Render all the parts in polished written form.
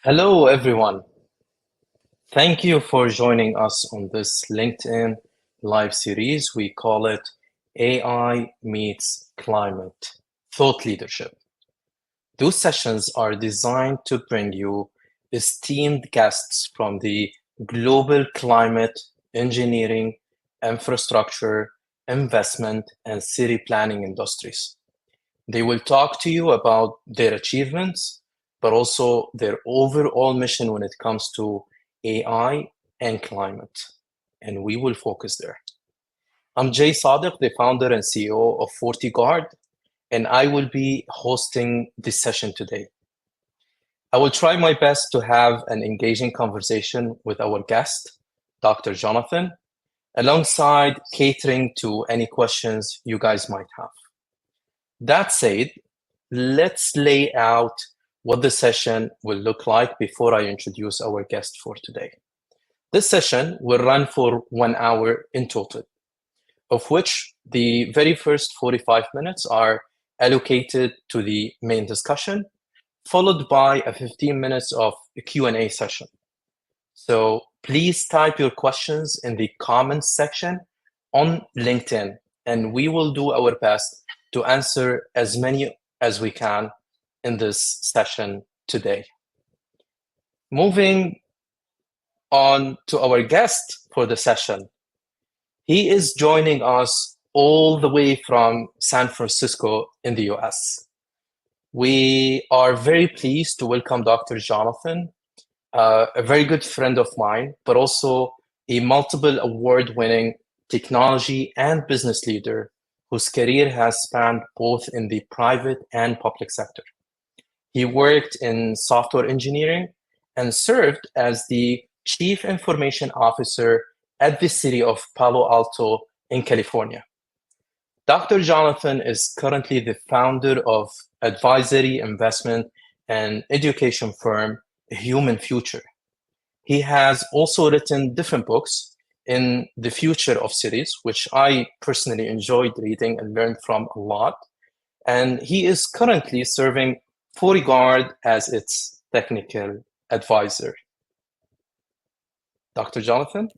Hello, everyone. Thank you for joining us on this LinkedIn live series. We call it AI Meets Climate Thought Leadership. Those sessions are designed to bring you esteemed guests from the global climate, engineering, infrastructure, investment, and city planning industries. They will talk to you about their achievements, but also their overall mission when it comes to AI and climate. And we will focus there. I'm Jay Sadiq, the founder and CEO of FortyGuard, and I will be hosting this session today. I will try my best to have an engaging conversation with our guest, Dr. Jonathan, alongside catering to any questions you guys might have. That said, let's lay out what the session will look like before I introduce our guest for today. This session will run for 1 hour in total, of which the very first 45 minutes are allocated to the main discussion, followed by a 15 minutes of a Q&A session. So please type your questions in the comments section on LinkedIn, and we will do our best to answer as many as we can in this session today. Moving on to our guest for the session. He is joining us all the way from San Francisco in the US. We are very pleased to welcome Dr. Jonathan, a very good friend of mine, but also a multiple award-winning technology and business leader whose career has spanned both in the private and public sector. He worked in software engineering and served as the Chief Information Officer at the city of Palo Alto in California. Dr. Jonathan is currently the founder of advisory, investment, and education firm Human Future. He has also written different books in the future of cities, which I personally enjoyed reading and learned from a lot. And he is currently serving FortyGuard as its technical advisor. Dr. Jonathan?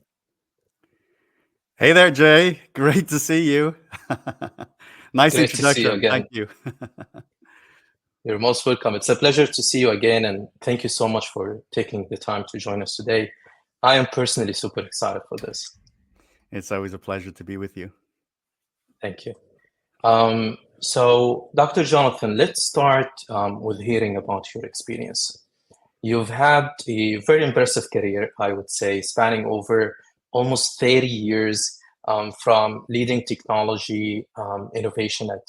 Hey there, Jay. Great to see you. Nice Great to see you introduction. Thank again. you. You're most welcome. It's a pleasure to see you again, and thank you so much for taking the time to join us today. I am personally super excited for this. It's always a pleasure to be with you. Thank you. So, Dr. Jonathan, let's start with hearing about your experience. You've had a very impressive career, I would say, spanning over almost 30 years from leading technology innovation at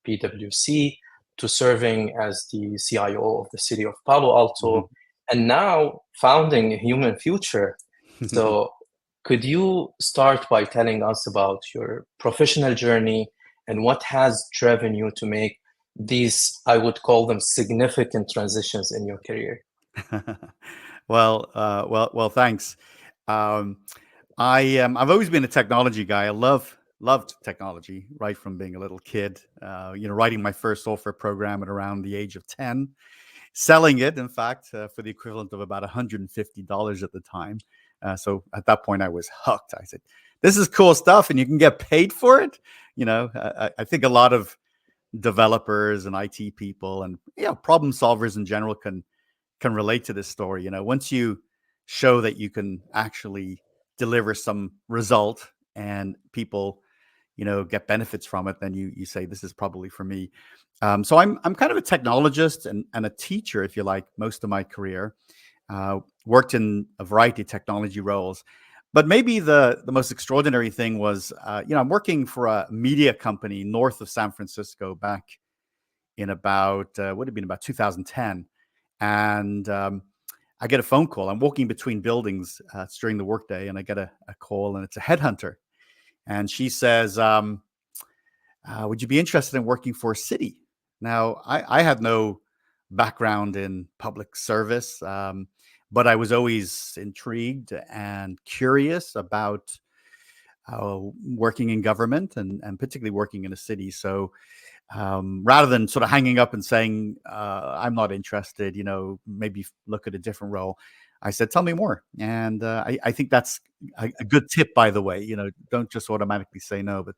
PwC to serving as the CIO of the city of Palo Alto, and now founding Human Future. So could you start by telling us about your professional journey and what has driven you to make these, I would call them, significant transitions in your career? Well, thanks. I've always been a technology guy. I loved technology right from being a little kid. Writing my first software program at around the age of 10, selling it, in fact, for the equivalent of about $150 at the time. So at that point, I was hooked. I said, "This is cool stuff, and you can get paid for it." I think a lot of developers and IT people and problem solvers in general can relate to this story. Once you show that you can actually deliver some result and people get benefits from it, then you say, this is probably for me. So I'm kind of a technologist and a teacher, if you like, most of my career. Worked in a variety of technology roles. But maybe the most extraordinary thing was, I'm working for a media company north of San Francisco back in about, would have been about 2010. And I get a phone call. I'm walking between buildings it's during the workday, and I get a call, and it's a headhunter. And she says, would you be interested in working for a city? Now, I had no background in public service, but I was always intrigued and curious about working in government and particularly working in a city. So rather than sort of hanging up and saying, I'm not interested, maybe look at a different role. I said, tell me more. And I think that's a good tip, by the way. Don't just automatically say no, but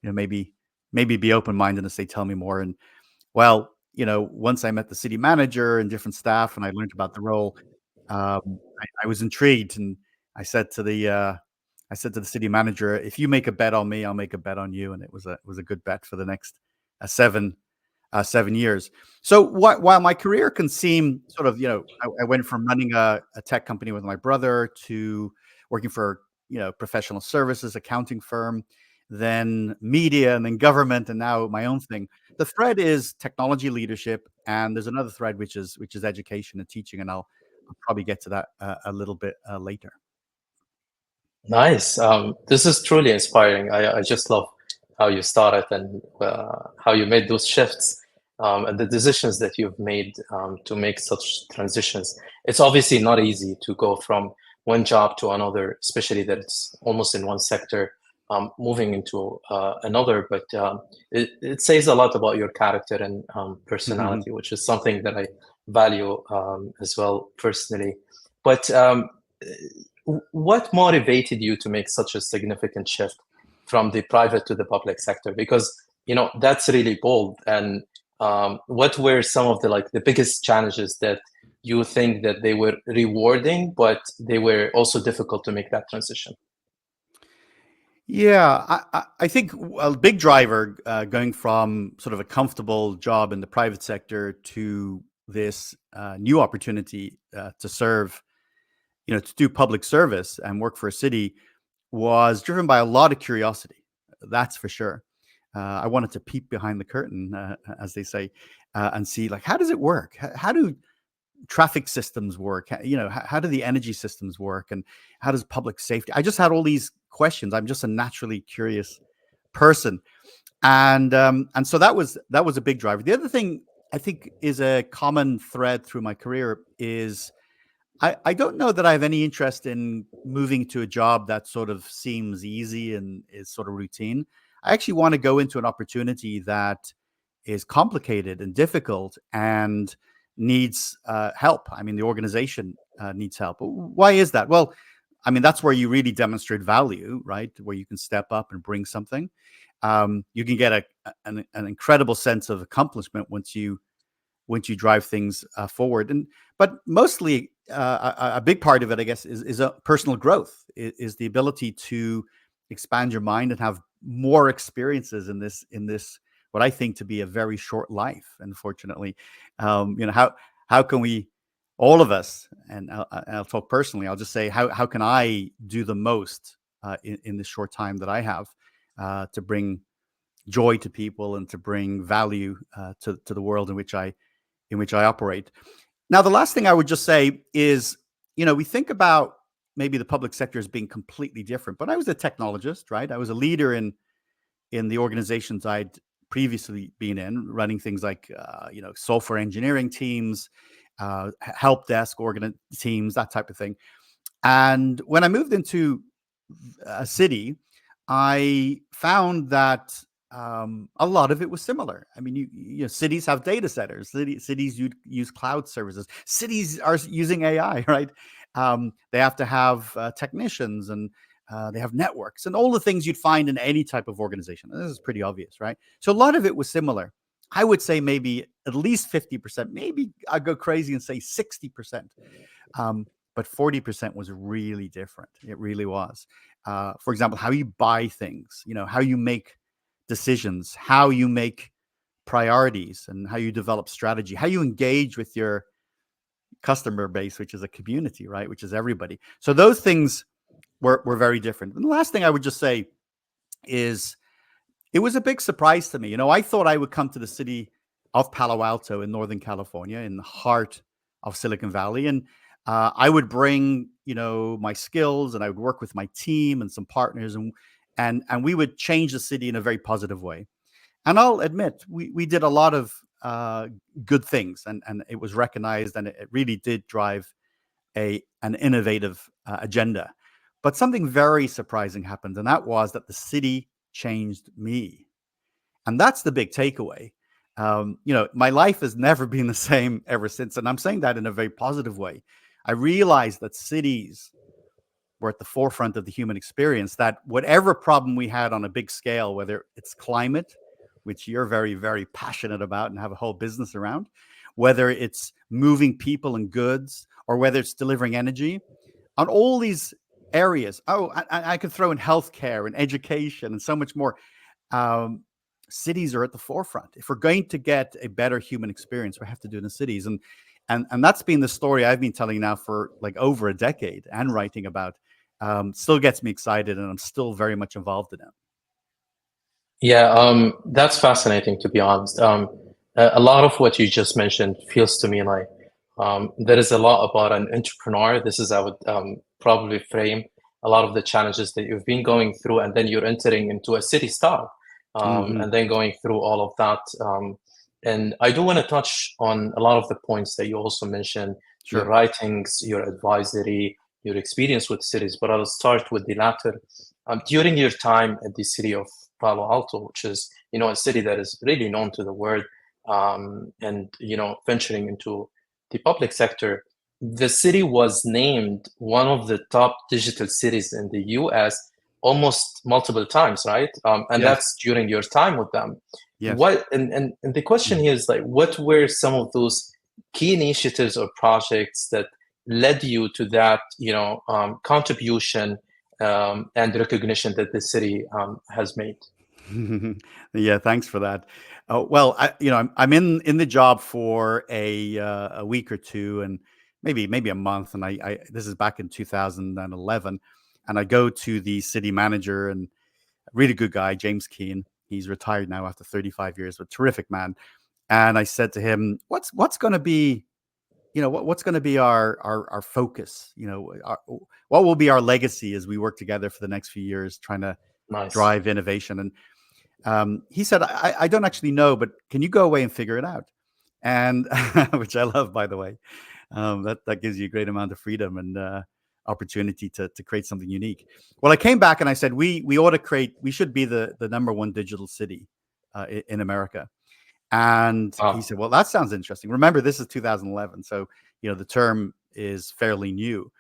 maybe be open-minded and say, tell me more. And well, once I met the city manager and different staff and I learned about the role, I was intrigued, and I said to the city manager, if you make a bet on me, I'll make a bet on you. And it was a good bet for the next 7 years. So while my career can seem sort of, I went from running a tech company with my brother to working for, professional services, accounting firm, then media, and then government, and now my own thing. The thread is technology leadership, and there's another thread which is education and teaching, and I'll probably get to that a little bit later. Nice. This is truly inspiring. I just love how you started and how you made those shifts and the decisions that you've made to make such transitions. It's obviously not easy to go from one job to another, especially that it's almost in one sector, moving into another. But it says a lot about your character and personality, which is something that I value as well personally. But what motivated you to make such a significant shift from the private to the public sector? Because that's really bold. And what were some of the biggest challenges that you think that they were rewarding, but they were also difficult to make that transition? Yeah, I think a big driver going from sort of a comfortable job in the private sector to this new opportunity to serve, to do public service and work for a city was driven by a lot of curiosity. That's for sure. I wanted to peek behind the curtain, as they say, and see how does it work? How do traffic systems work? How do the energy systems work, and how does public safety? I just had all these questions. I'm just a naturally curious person, and so that was a big driver. The other thing I think is a common thread through my career is I don't know that I have any interest in moving to a job that sort of seems easy and is sort of routine. I actually want to go into an opportunity that is complicated and difficult and needs help. I mean, the organization needs help. Why is that? Well, I mean, that's where you really demonstrate value, right? Where you can step up and bring something. You can get an incredible sense of accomplishment once you drive things forward. But mostly a big part of it, I guess, is a personal growth, is the ability to expand your mind and have more experiences in this what I think to be a very short life. Unfortunately, how can we, all of us, and I'll talk personally, I'll just say how can I do the most in this short time that I have to bring joy to people and to bring value to the world in which I operate. Now, the last thing I would just say is, we think about maybe the public sector as being completely different, but I was a technologist, right? I was a leader in the organizations I'd previously been in, running things like, software engineering teams, help desk teams, that type of thing. And when I moved into a city, I found that a lot of it was similar. I mean, cities have data centers. Cities use cloud services. Cities are using AI, right? They have to have technicians, and they have networks and all the things you'd find in any type of organization. This is pretty obvious, right? So a lot of it was similar. I would say maybe at least 50%. Maybe I'd go crazy and say 60%. But 40% was really different. It really was. For example, how you buy things, how you make decisions, how you make priorities, and how you develop strategy, how you engage with your customer base, which is a community, right? Which is everybody. So those things were very different. And the last thing I would just say is it was a big surprise to me. I thought I would come to the city of Palo Alto in Northern California, in the heart of Silicon Valley, and I would bring, my skills, and I would work with my team and some partners, and we would change the city in a very positive way. And I'll admit, we did a lot of good things, and it was recognized, and it really did drive an innovative agenda. But something very surprising happened, and that was that the city changed me. And that's the big takeaway. My life has never been the same ever since. And I'm saying that in a very positive way. I realized that cities were at the forefront of the human experience, that whatever problem we had on a big scale, whether it's climate, which you're very, very passionate about and have a whole business around, whether it's moving people and goods, or whether it's delivering energy, on all these areas. Oh, I could throw in healthcare and education and so much more. Um, Cities are at the forefront. If we're going to get a better human experience, we have to do it in cities. And that's been the story I've been telling now for like over a decade and writing about. Still gets me excited, and I'm still very much involved in it. Yeah, that's fascinating, to be honest. A lot of what you just mentioned feels to me like there is a lot about an entrepreneur. This is, I would probably frame a lot of the challenges that you've been going through, and then you're entering into a city start, Mm-hmm. and then going through all of that. And I do want to touch on a lot of the points that you also mentioned, your Sure. writings, your advisory, your experience with cities, but I'll start with the latter. During your time at the city of Palo Alto, which is, a city that is really known to the world, and, venturing into the public sector, the city was named one of the top digital cities in the US almost multiple times, right? And Yes. that's during your time with them. Yes. And the question here is like, what were some of those key initiatives or projects that led you to that, contribution and recognition that the city has made? Yeah, thanks for that. Well, I'm in the job for a week or two, and maybe a month. And I this is back in 2011, and I go to the city manager, and a really good guy, James Keane. He's retired now after 35 years, but terrific man. And I said to him, "What's going to be, what's going to be our focus? What will be our legacy as we work together for the next few years, trying to Nice. drive innovation?" And he said, I don't actually know, but can you go away and figure it out? And which I love, by the way. That gives you a great amount of freedom and opportunity to create something unique. Well, I came back and I said, we should be the number one digital city in America. And he Wow. said, well, that sounds interesting. Remember, this is 2011. So, the term is fairly new.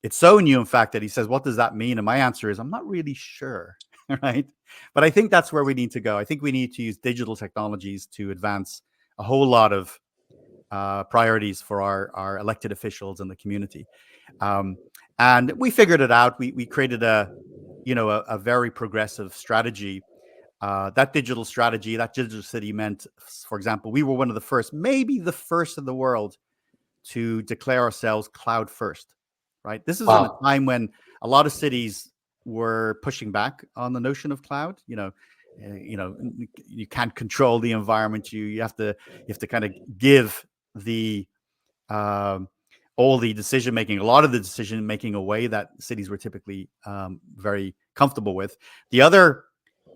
It's so new, in fact, that he says, what does that mean? And my answer is, I'm not really sure. Right. But I think that's where we need to go. I think we need to use digital technologies to advance a whole lot of priorities for our elected officials and the community. And we figured it out. We created a very progressive strategy. That digital strategy, that digital city meant, for example, we were one of the first, maybe the first in the world, to declare ourselves cloud first, right? This is in a Wow. time when a lot of cities were pushing back on the notion of cloud. You can't control the environment. You have to kind of give the all the decision making, a lot of the decision making away that cities were typically very comfortable with. The other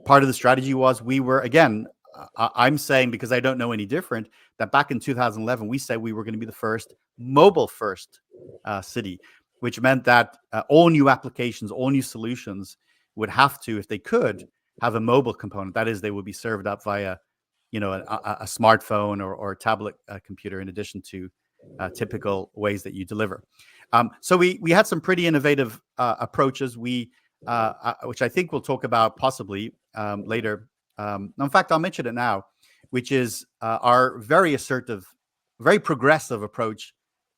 part of the strategy was we were, again, I'm saying, because I don't know any different, that back in 2011, we said we were going to be the first mobile first city, which meant that all new applications, all new solutions would have to, if they could, have a mobile component. That is, they would be served up via, a smartphone or a tablet computer, in addition to typical ways that you deliver. So we had some pretty innovative approaches. Which I think we'll talk about possibly later. In fact, I'll mention it now, which is our very assertive, very progressive approach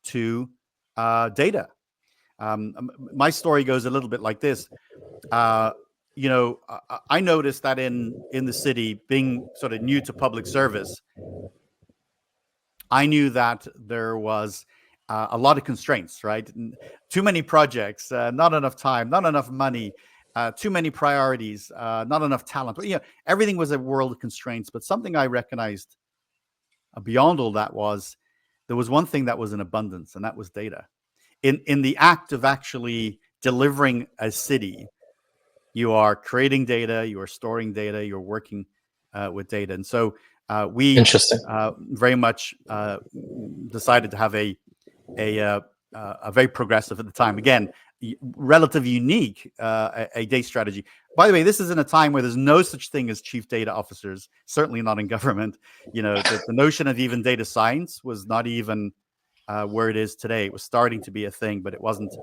to data. My story goes a little bit like this. I noticed that in the city, being sort of new to public service, I knew that there was a lot of constraints, right? Too many projects, not enough time, not enough money, too many priorities, not enough talent. Everything was a world of constraints. But something I recognized beyond all that was there was one thing that was in abundance, and that was data. In the act of actually delivering a city, you are creating data, you are storing data, you're working with data. And so we Interesting. very much decided to have a very progressive, at the time, again, relatively unique a data strategy. By the way, this is in a time where there's no such thing as chief data officers, certainly not in government. The notion of even data science was not even where it is today. It was starting to be a thing, but it wasn't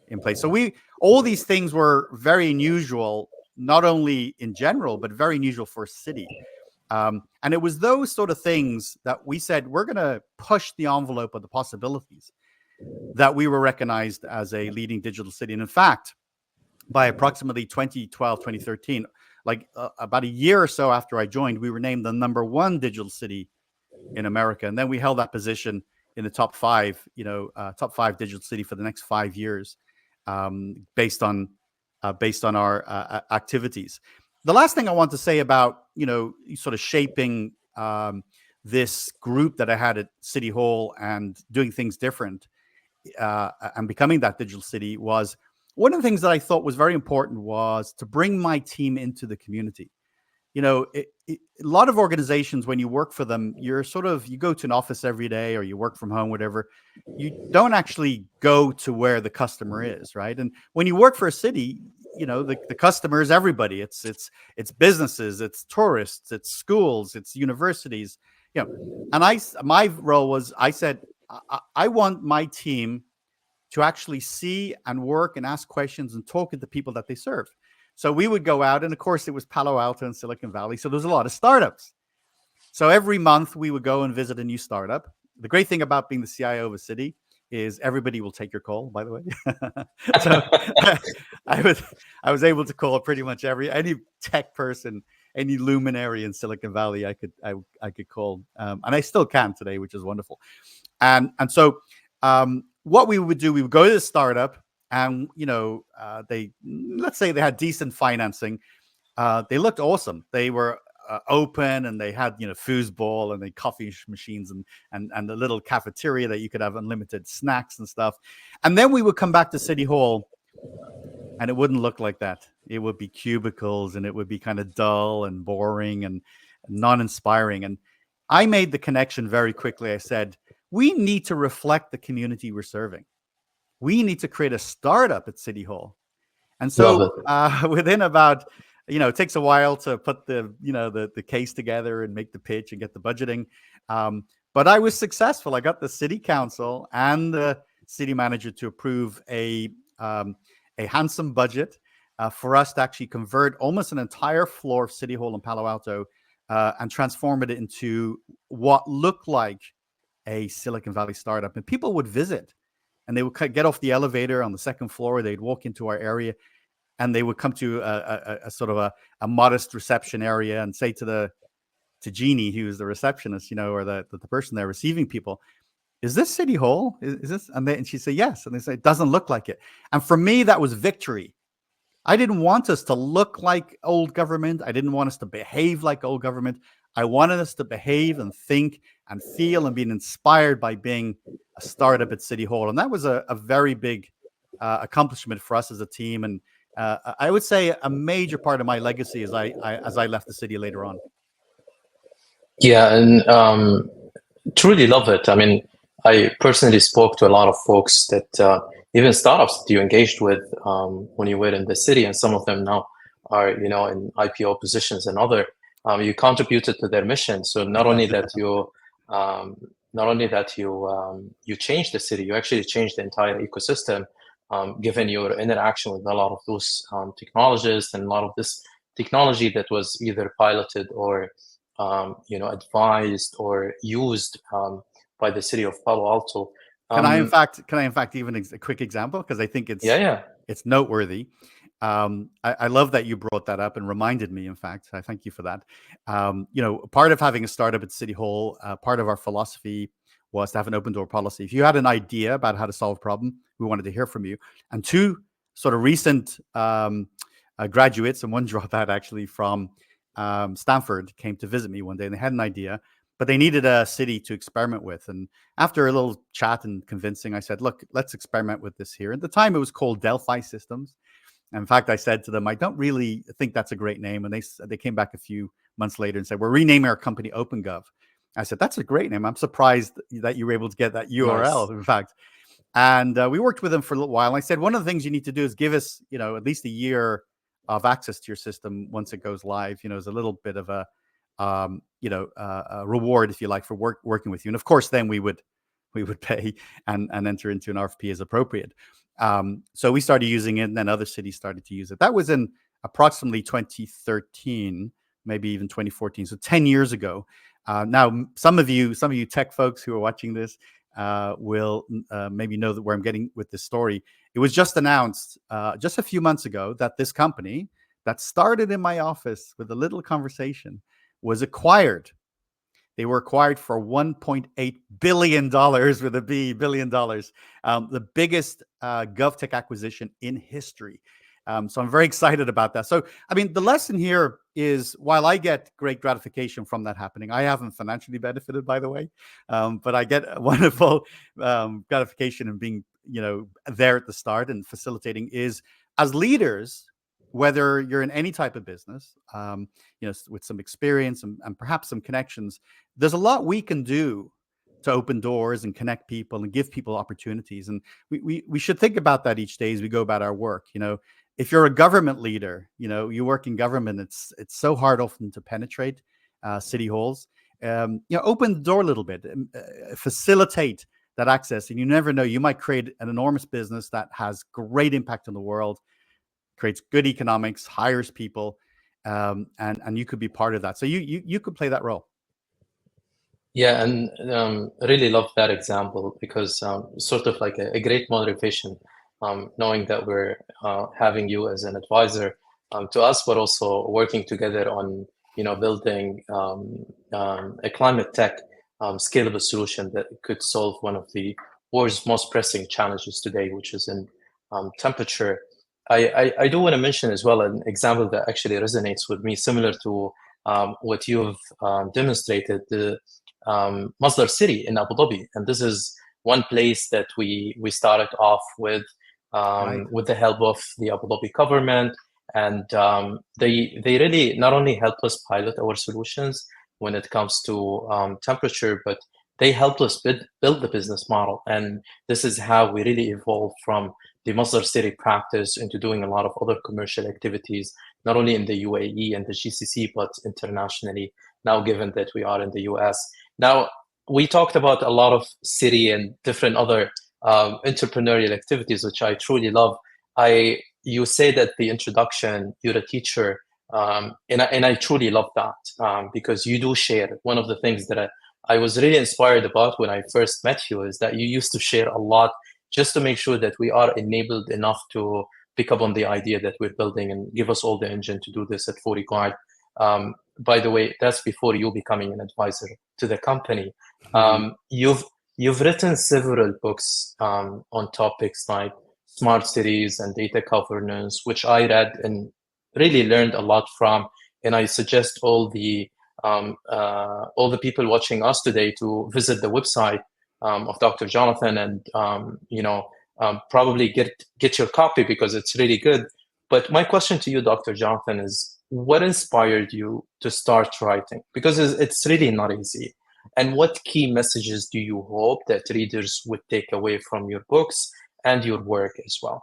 in place. So all these things were very unusual, not only in general, but very unusual for a city. And it was those sort of things that we said, we're going to push the envelope of the possibilities, that we were recognized as a leading digital city. And in fact, by approximately 2012, 2013, like about a year or so after I joined, we were named the #1 digital city in America. And then we held that position in the top 5, top 5 digital city for the next 5 years, based on our activities. The last thing I want to say about, sort of shaping this group that I had at City Hall and doing things different and becoming that digital city was, one of the things that I thought was very important was to bring my team into the community. A lot of organizations, when you work for them, you go to an office every day or you work from home, whatever. You don't actually go to where the customer is, right? And when you work for a city, the customer is everybody. It's businesses, it's tourists, it's schools, it's universities. And my role was, I said, I want my team to actually see and work and ask questions and talk to the people that they serve. So we would go out, and of course it was Palo Alto and Silicon Valley. So there's a lot of startups. So every month we would go and visit a new startup. The great thing about being the CIO of a city is everybody will take your call, by the way. So I was able to call pretty much any tech person, any luminary in Silicon Valley I could call. And I still can today, which is wonderful. And so what we would do, we would go to the startup, and let's say they had decent financing. They looked awesome. They were open, and they had foosball and they coffee machines and the little cafeteria that you could have unlimited snacks and stuff. And then we would come back to City Hall, and it wouldn't look like that. It would be cubicles, and it would be kind of dull and boring and non-inspiring. And I made the connection very quickly. I said, we need to reflect the community we're serving. We need to create a startup at City Hall. And so within about, it takes a while to put the case together and make the pitch and get the budgeting. But I was successful. I got the city council and the city manager to approve a handsome budget for us to actually convert almost an entire floor of City Hall in Palo Alto and transform it into what looked like a Silicon Valley startup. And people would visit, and they would get off the elevator on the second floor. They'd walk into our area, and they would come to a sort of a modest reception area and say to Jeannie, who was the receptionist, or the person there receiving people, "Is this City Hall? Is this?" And she'd say, "Yes." And they say, "It doesn't look like it." And for me, that was victory. I didn't want us to look like old government. I didn't want us to behave like old government. I wanted us to behave and think and feel and be inspired by being a startup at City Hall. And that was a very big accomplishment for us as a team. And I would say a major part of my legacy as I left the city later on. Yeah, and truly love it. I mean, I personally spoke to a lot of folks that even startups that you engaged with when you were in the city, and some of them now are, in IPO positions and other. You contributed to their mission. So not only that you changed the city, you actually changed the entire ecosystem, given your interaction with a lot of those technologists and a lot of this technology that was either piloted or advised or used by the city of Palo Alto. Can I in fact even a quick example, because I think it's noteworthy. I love that you brought that up and reminded me. In fact, I thank you for that. Part of having a startup at City Hall, part of our philosophy was to have an open door policy. If you had an idea about how to solve a problem, we wanted to hear from you. And two sort of recent graduates, and one dropout actually from Stanford, came to visit me one day, and they had an idea, but they needed a city to experiment with. And after a little chat and convincing, I said, "Look, let's experiment with this here." At the time, it was called Delphi Systems. In fact, I said to them, "I don't really think that's a great name." And they came back a few months later and said, "We're renaming our company OpenGov." I said, "That's a great name. I'm surprised that you were able to get that URL." Nice. In fact. And we worked with them for a little while. And I said, one of the things you need to do is give us, at least a year of access to your system once it goes live, is a little bit of a reward, if you like, for working with you. And of course, then we would pay and enter into an RFP as appropriate. So we started using it, and then other cities started to use it. That was in approximately 2013, maybe even 2014. So 10 years ago. Now, some of you tech folks who are watching this will maybe know where I'm getting with this story. It was just announced just a few months ago that this company that started in my office with a little conversation was acquired. They were acquired for $1.8 billion with a B, $billion. The biggest GovTech acquisition in history. So I'm very excited about that. So, I mean, the lesson here is, while I get great gratification from that happening, I haven't financially benefited, by the way, but I get a wonderful gratification in being, there at the start and facilitating. Is, as leaders, whether you're in any type of business, with some experience and perhaps some connections, there's a lot we can do to open doors and connect people and give people opportunities. And we should think about that each day as we go about our work. If you're a government leader, you work in government, it's so hard often to penetrate city halls. Open the door a little bit, facilitate that access. And you never know, you might create an enormous business that has great impact on the world, creates good economics, hires people, and you could be part of that. So you could play that role. Yeah, and really love that example, because sort of like a great motivation, knowing that we're having you as an advisor to us, but also working together on building a climate tech scalable solution that could solve one of the world's most pressing challenges today, which is in temperature. I do want to mention as well an example that actually resonates with me, similar to what you've demonstrated, the Masdar City in Abu Dhabi. And this is one place that we started off with the help of the Abu Dhabi government. And they really not only helped us pilot our solutions when it comes to temperature, but they helped us build the business model. And this is how we really evolved from the Masdar City practice into doing a lot of other commercial activities, not only in the UAE and the GCC, but internationally, now given that we are in the US. Now, we talked about a lot of city and different other entrepreneurial activities, which I truly love. You say that the introduction, you're a teacher, and I truly love that because you do share. One of the things that I was really inspired about when I first met you is that you used to share a lot just to make sure that we are enabled enough to pick up on the idea that we're building and give us all the engine to do this at FortyGuard. By the way, that's before you becoming an advisor to the company. You've written several books on topics like smart cities and data governance, which I read and really learned a lot from. And I suggest all the people watching us today to visit the website of Dr. Jonathan and probably get your copy, because it's really good. But my question to you, Dr. Jonathan, is what inspired you to start writing? Because it's really not easy. And what key messages do you hope that readers would take away from your books and your work as well?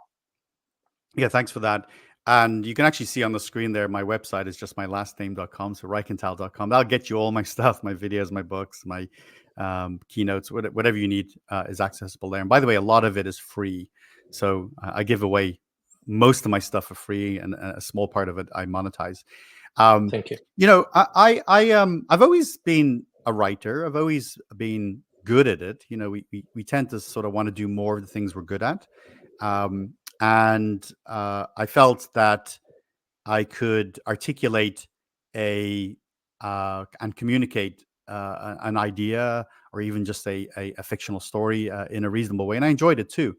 Yeah, thanks for that. And you can actually see on the screen there, my website is just my last name.com, so Reichental.com. That'll get you all my stuff, my videos, my books, my keynotes, whatever you need is accessible there. And by the way, a lot of it is free. So I give away most of my stuff for free, and a small part of it I monetize. Thank you. I've always been a writer. I've always been good at it. We tend to sort of want to do more of the things we're good at. And I felt that I could articulate and communicate an idea, or even just a fictional story in a reasonable way. And I enjoyed it too.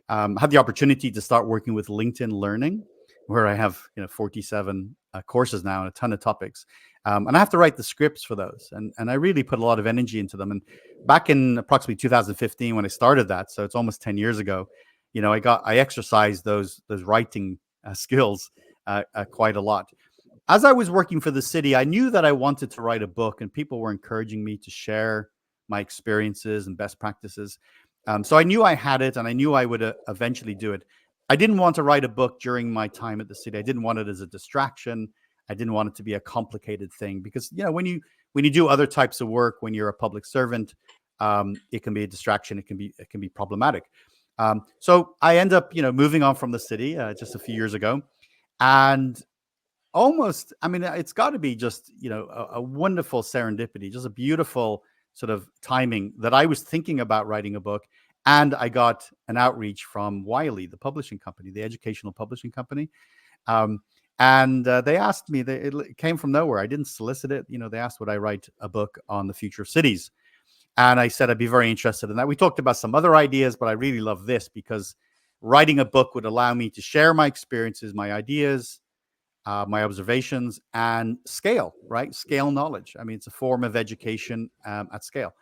Had the opportunity to start working with LinkedIn Learning, where I have 47 courses now and a ton of topics. And I have to write the scripts for those. And I really put a lot of energy into them. And back in approximately 2015, when I started that, so it's almost 10 years ago, I exercised those writing skills quite a lot. As I was working for the city, I knew that I wanted to write a book, and people were encouraging me to share my experiences and best practices. So I knew I had it, and I knew I would eventually do it. I didn't want to write a book during my time at the city. I didn't want it as a distraction. I didn't want it to be a complicated thing because, when you do other types of work, when you're a public servant, it can be a distraction. It can be problematic. So I end up, moving on from the city just a few years ago, and it's got to be just, a wonderful serendipity, just a beautiful sort of timing that I was thinking about writing a book. And I got an outreach from Wiley, the publishing company, the educational publishing company. And they asked me, it came from nowhere. I didn't solicit it. They asked would I write a book on the future of cities. And I said I'd be very interested in that. We talked about some other ideas, but I really love this because writing a book would allow me to share my experiences, my ideas, my observations, and scale, right? Scale knowledge. I mean, it's a form of education at scale.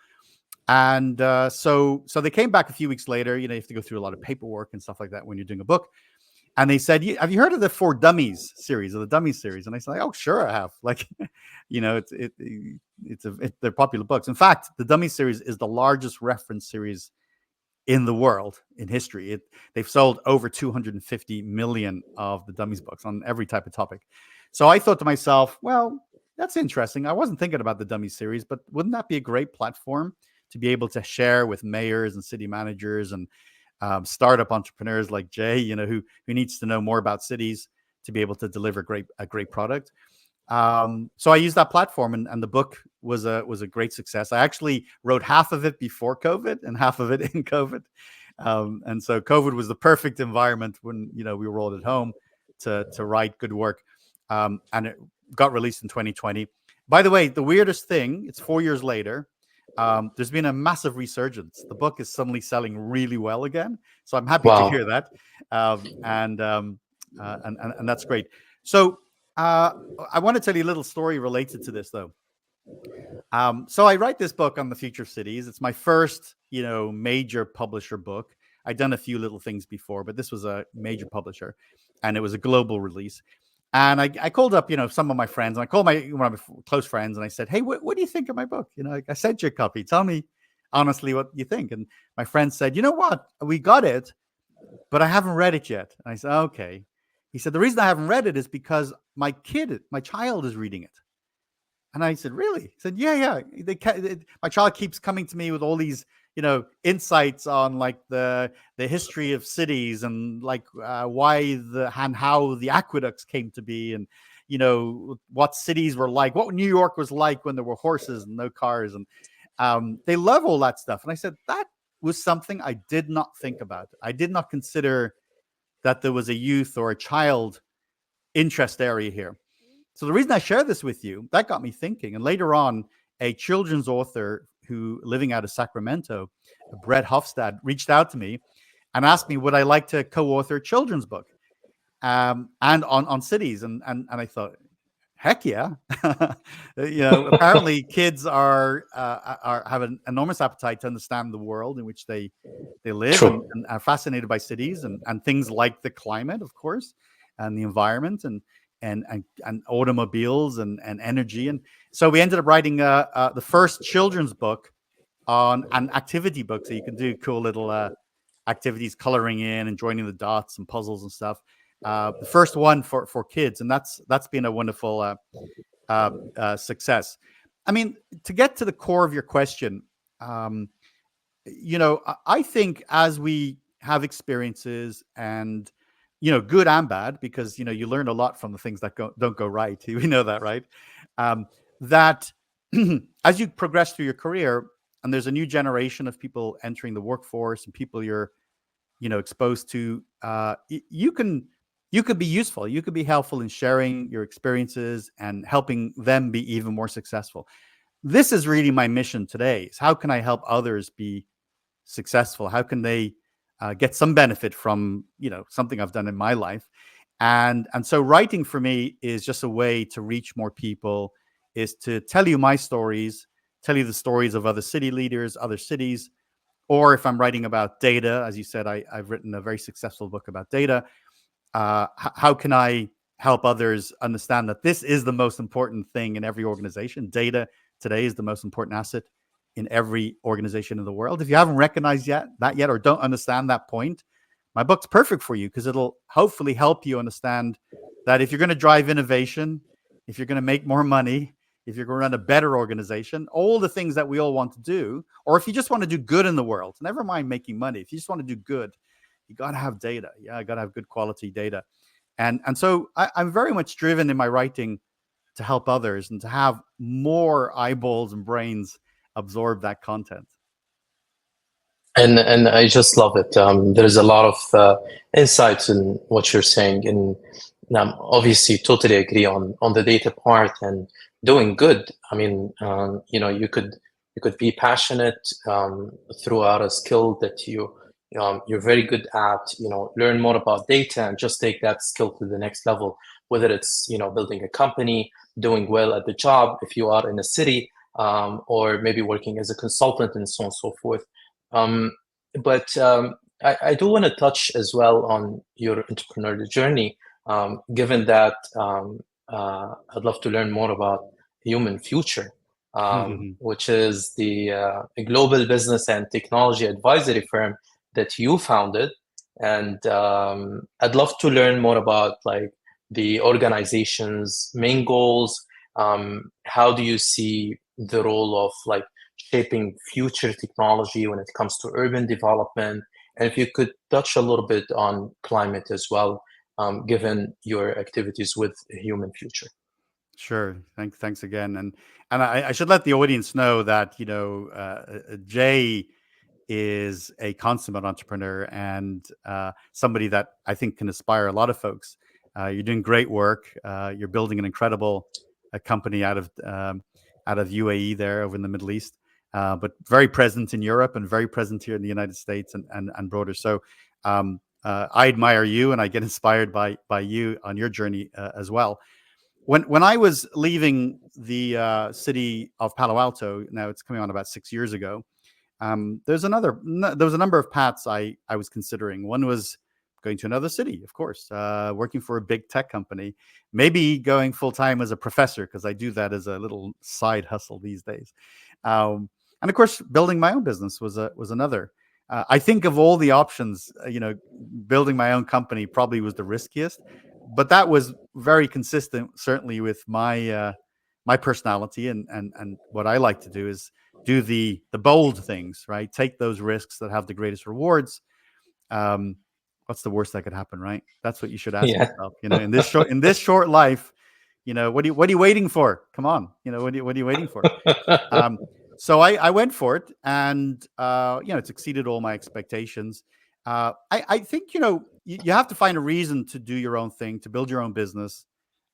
And so they came back a few weeks later. You have to go through a lot of paperwork and stuff like that when you're doing a book. And they said, "Have you heard of the For Dummies series, or the Dummies series?" And I said, "Oh, sure, I have." Like, they're popular books. In fact, the Dummies series is the largest reference series in the world in history. They've sold over 250 million of the Dummies books on every type of topic. So I thought to myself, well, that's interesting. I wasn't thinking about the Dummies series, but wouldn't that be a great platform to be able to share with mayors and city managers and startup entrepreneurs like Jay, who needs to know more about cities to be able to deliver a great product. So I used that platform, and the book was a great success. I actually wrote half of it before COVID and half of it in COVID. And so COVID was the perfect environment when, we were all at home to write good work. And it got released in 2020. By the way, the weirdest thing, it's 4 years later. There's been a massive resurgence. The book is suddenly selling really well again. So I'm happy to hear that. And that's great. So I want to tell you a little story related to this, though. So I write this book on the future of cities. It's my first, major publisher book. I'd done a few little things before, but this was a major publisher, and it was a global release. And I called up, some of my friends, and I called one of my close friends, and I said, "Hey, what do you think of my book? I sent you a copy. Tell me honestly what you think." And my friend said, "You know what? We got it, but I haven't read it yet." And I said, "Okay." He said, "The reason I haven't read it is because my child is reading it." And I said, "Really?" He said, "Yeah. My child keeps coming to me with all these, insights on like the history of cities and like why and how the aqueducts came to be, and what cities were like, what New York was like when there were horses and no cars, and they love all that stuff." And I said, that was something I did not think about. I did not consider that there was a youth or a child interest area here. So the reason I share this with you, that got me thinking. And later on, a children's author who living out of Sacramento, Brett Hofstad, reached out to me and asked me, would I like to co-author a children's book and on cities? And I thought, heck yeah. Apparently kids have an enormous appetite to understand the world in which they live, and are fascinated by cities and things like the climate, of course, and the environment, and automobiles and energy. And so we ended up writing the first children's book on an activity book. So you can do cool little activities, coloring in and joining the dots and puzzles and stuff. The first one for kids. And that's been a wonderful success. I mean, to get to the core of your question, I think as we have experiences and good and bad, because you learn a lot from the things that don't go right. We know that, right? That as you progress through your career, and there's a new generation of people entering the workforce, and people you're exposed to, you can be useful. You could be helpful in sharing your experiences and helping them be even more successful. This is really my mission today: is how can I help others be successful? How can they get some benefit from something I've done in my life? And so writing for me is just a way to reach more people, is to tell you my stories, tell you the stories of other city leaders, other cities. Or if I'm writing about data, as you said, I've written a very successful book about data. How can I help others understand that this is the most important thing in every organization? Data today is the most important asset in every organization in the world. If you haven't recognized that yet, or don't understand that point, my book's perfect for you because it'll hopefully help you understand that if you're going to drive innovation, if you're going to make more money, if you're going to run a better organization, all the things that we all want to do, or if you just want to do good in the world, never mind making money. If you just want to do good, you got to have data. Yeah, I got to have good quality data. And so I'm very much driven in my writing to help others and to have more eyeballs and brains absorb that content. And I just love it. There's a lot of insights in what you're saying, and obviously totally agree on the data part and doing good. I mean, you could be passionate throughout a skill that you're very good at. Learn more about data and just take that skill to the next level. Whether it's building a company, doing well at the job, if you are in a city, or maybe working as a consultant and so on and so forth. But I do want to touch as well on your entrepreneurial journey, given that I'd love to learn more about Human Future, which is the a global business and technology advisory firm that you founded. And I'd love to learn more about like the organization's main goals. How do you see the role of like shaping future technology when it comes to urban development? And if you could touch a little bit on climate as well, given your activities with Human Future. Sure. Thanks again. And I should let the audience know that Jay is a consummate entrepreneur and somebody that I think can inspire a lot of folks. You're doing great work. You're building an incredible company out of UAE there over in the Middle East, but very present in Europe and very present here in the United States and broader. So I admire you and I get inspired by you on your journey as well. When I was leaving the city of Palo Alto, now it's coming on about 6 years ago, there was a number of paths I was considering. One was going to another city, of course, working for a big tech company, maybe going full time as a professor, because I do that as a little side hustle these days. And of course, building my own business was another. I think of all the options, building my own company probably was the riskiest, but that was very consistent, certainly with my personality and what I like to do is do the bold things, right? Take those risks that have the greatest rewards. What's the worst that could happen, right? That's what you should ask yourself. In this short life, what are you waiting for? Come on, what are you waiting for? So I went for it, and it's exceeded all my expectations. I think you have to find a reason to do your own thing, to build your own business.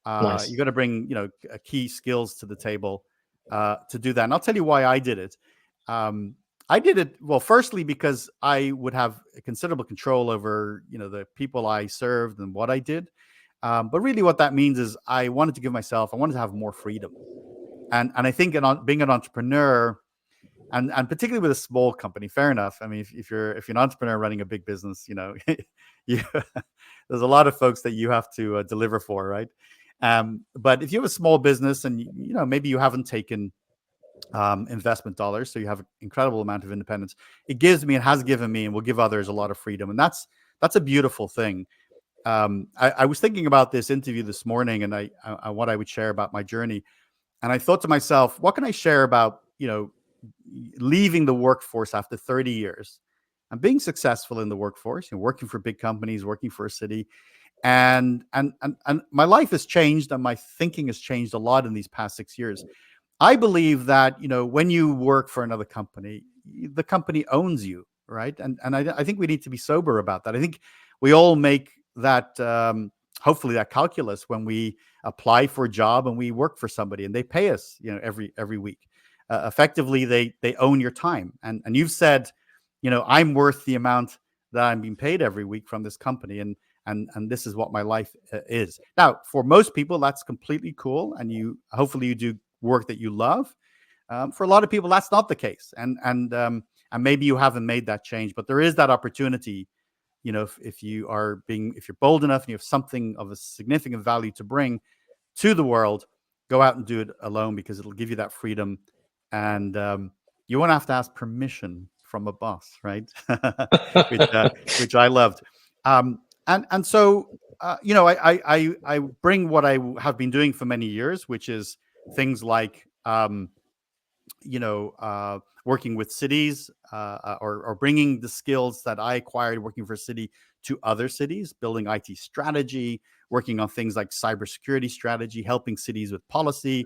Nice. You got to bring key skills to the table to do that. And I'll tell you why I did it. I did it, well, firstly, because I would have considerable control over, the people I served and what I did. But really what that means is I wanted to have more freedom. And I think being an entrepreneur, and particularly with a small company, fair enough. I mean, if you're an entrepreneur running a big business, there's a lot of folks that you have to deliver for, right? But if you have a small business and maybe you haven't taken investment dollars, so you have an incredible amount of independence, it has given me and will give others a lot of freedom, and that's a beautiful thing. I was thinking about this interview this morning, and I what I would share about my journey, and I thought to myself, what can I share about leaving the workforce after 30 years and being successful in the workforce, working for big companies, working for a city, and my life has changed and my thinking has changed a lot in these past 6 years. I believe that, when you work for another company, the company owns you, right? And I think we need to be sober about that. I think we all make that, hopefully that calculus when we apply for a job and we work for somebody and they pay us, every week. Effectively, they own your time. And you've said, I'm worth the amount that I'm being paid every week from this company. And this is what my life is. Now, for most people, that's completely cool. And hopefully you do work that you love. For a lot of people, that's not the case. And maybe you haven't made that change, but there is that opportunity, if you're bold enough and you have something of a significant value to bring to the world, go out and do it alone, because it'll give you that freedom. And you won't have to ask permission from a boss, right? which I loved. And so I bring what I have been doing for many years, which is things like working with cities, or bringing the skills that I acquired working for a city to other cities, building IT strategy, working on things like cybersecurity strategy, helping cities with policy,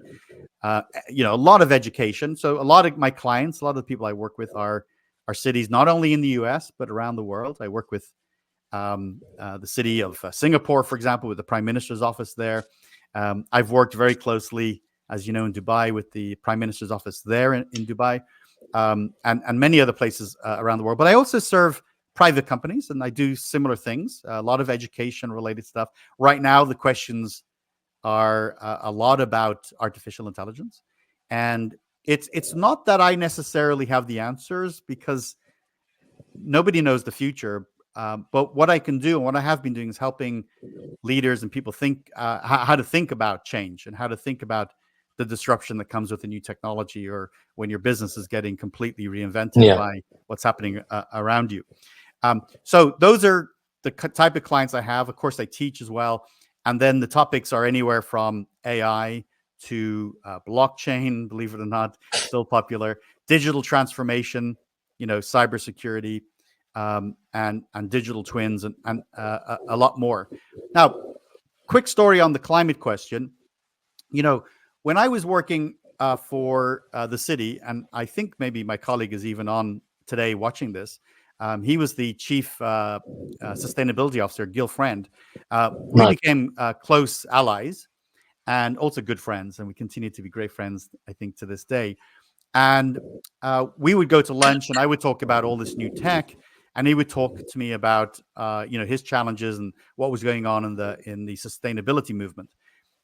a lot of education. So a lot of my clients, a lot of the people I work with are cities, not only in the US, but around the world. I work with the city of Singapore, for example, with the Prime Minister's office there. I've worked very closely, as you know, in Dubai with the Prime Minister's office there in Dubai, and many other places around the world. But I also serve private companies, and I do similar things, a lot of education-related stuff. Right now, the questions are a lot about artificial intelligence. And it's not that I necessarily have the answers, because nobody knows the future. But what I can do and what I have been doing is helping leaders and people think how to think about change and how to think about the disruption that comes with a new technology, or when your business is getting completely reinvented by what's happening around you. So those are the type of clients I have. Of course, I teach as well. And then the topics are anywhere from AI to blockchain, believe it or not, still popular, digital transformation, cybersecurity, and digital twins, and a lot more. Now, quick story on the climate question. When I was working for the city, and I think maybe my colleague is even on today watching this, he was the chief sustainability officer, Gil Friend. We became close allies and also good friends, and we continue to be great friends, I think, to this day. And we would go to lunch, and I would talk about all this new tech, and he would talk to me about his challenges and what was going on in the sustainability movement.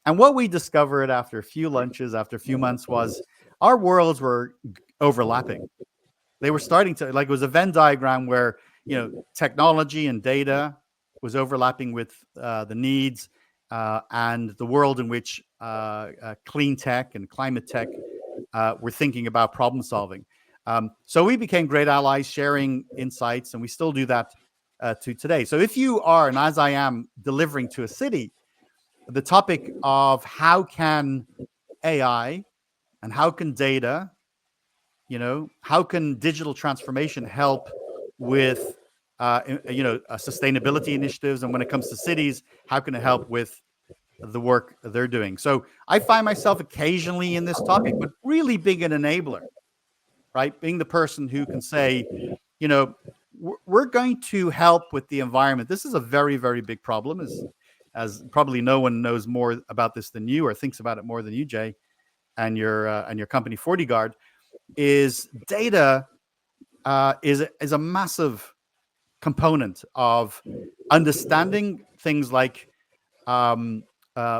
And what we discovered after a few lunches, after a few months, was our worlds were overlapping. They were starting to, like, it was a Venn diagram where technology and data was overlapping with the needs and the world in which clean tech and climate tech were thinking about problem solving. So we became great allies, sharing insights, and we still do that to today. So if you are, and as I am, delivering to a city, the topic of how can AI and how can data, how can digital transformation help with sustainability initiatives, and when it comes to cities, how can it help with the work they're doing? So I find myself occasionally in this topic, but really being an enabler, right? Being the person who can say, we're going to help with the environment. This is a very, very big problem, as probably no one knows more about this than you, or thinks about it more than you, Jay, and your company FortyGuard. Is data is a massive component of understanding things like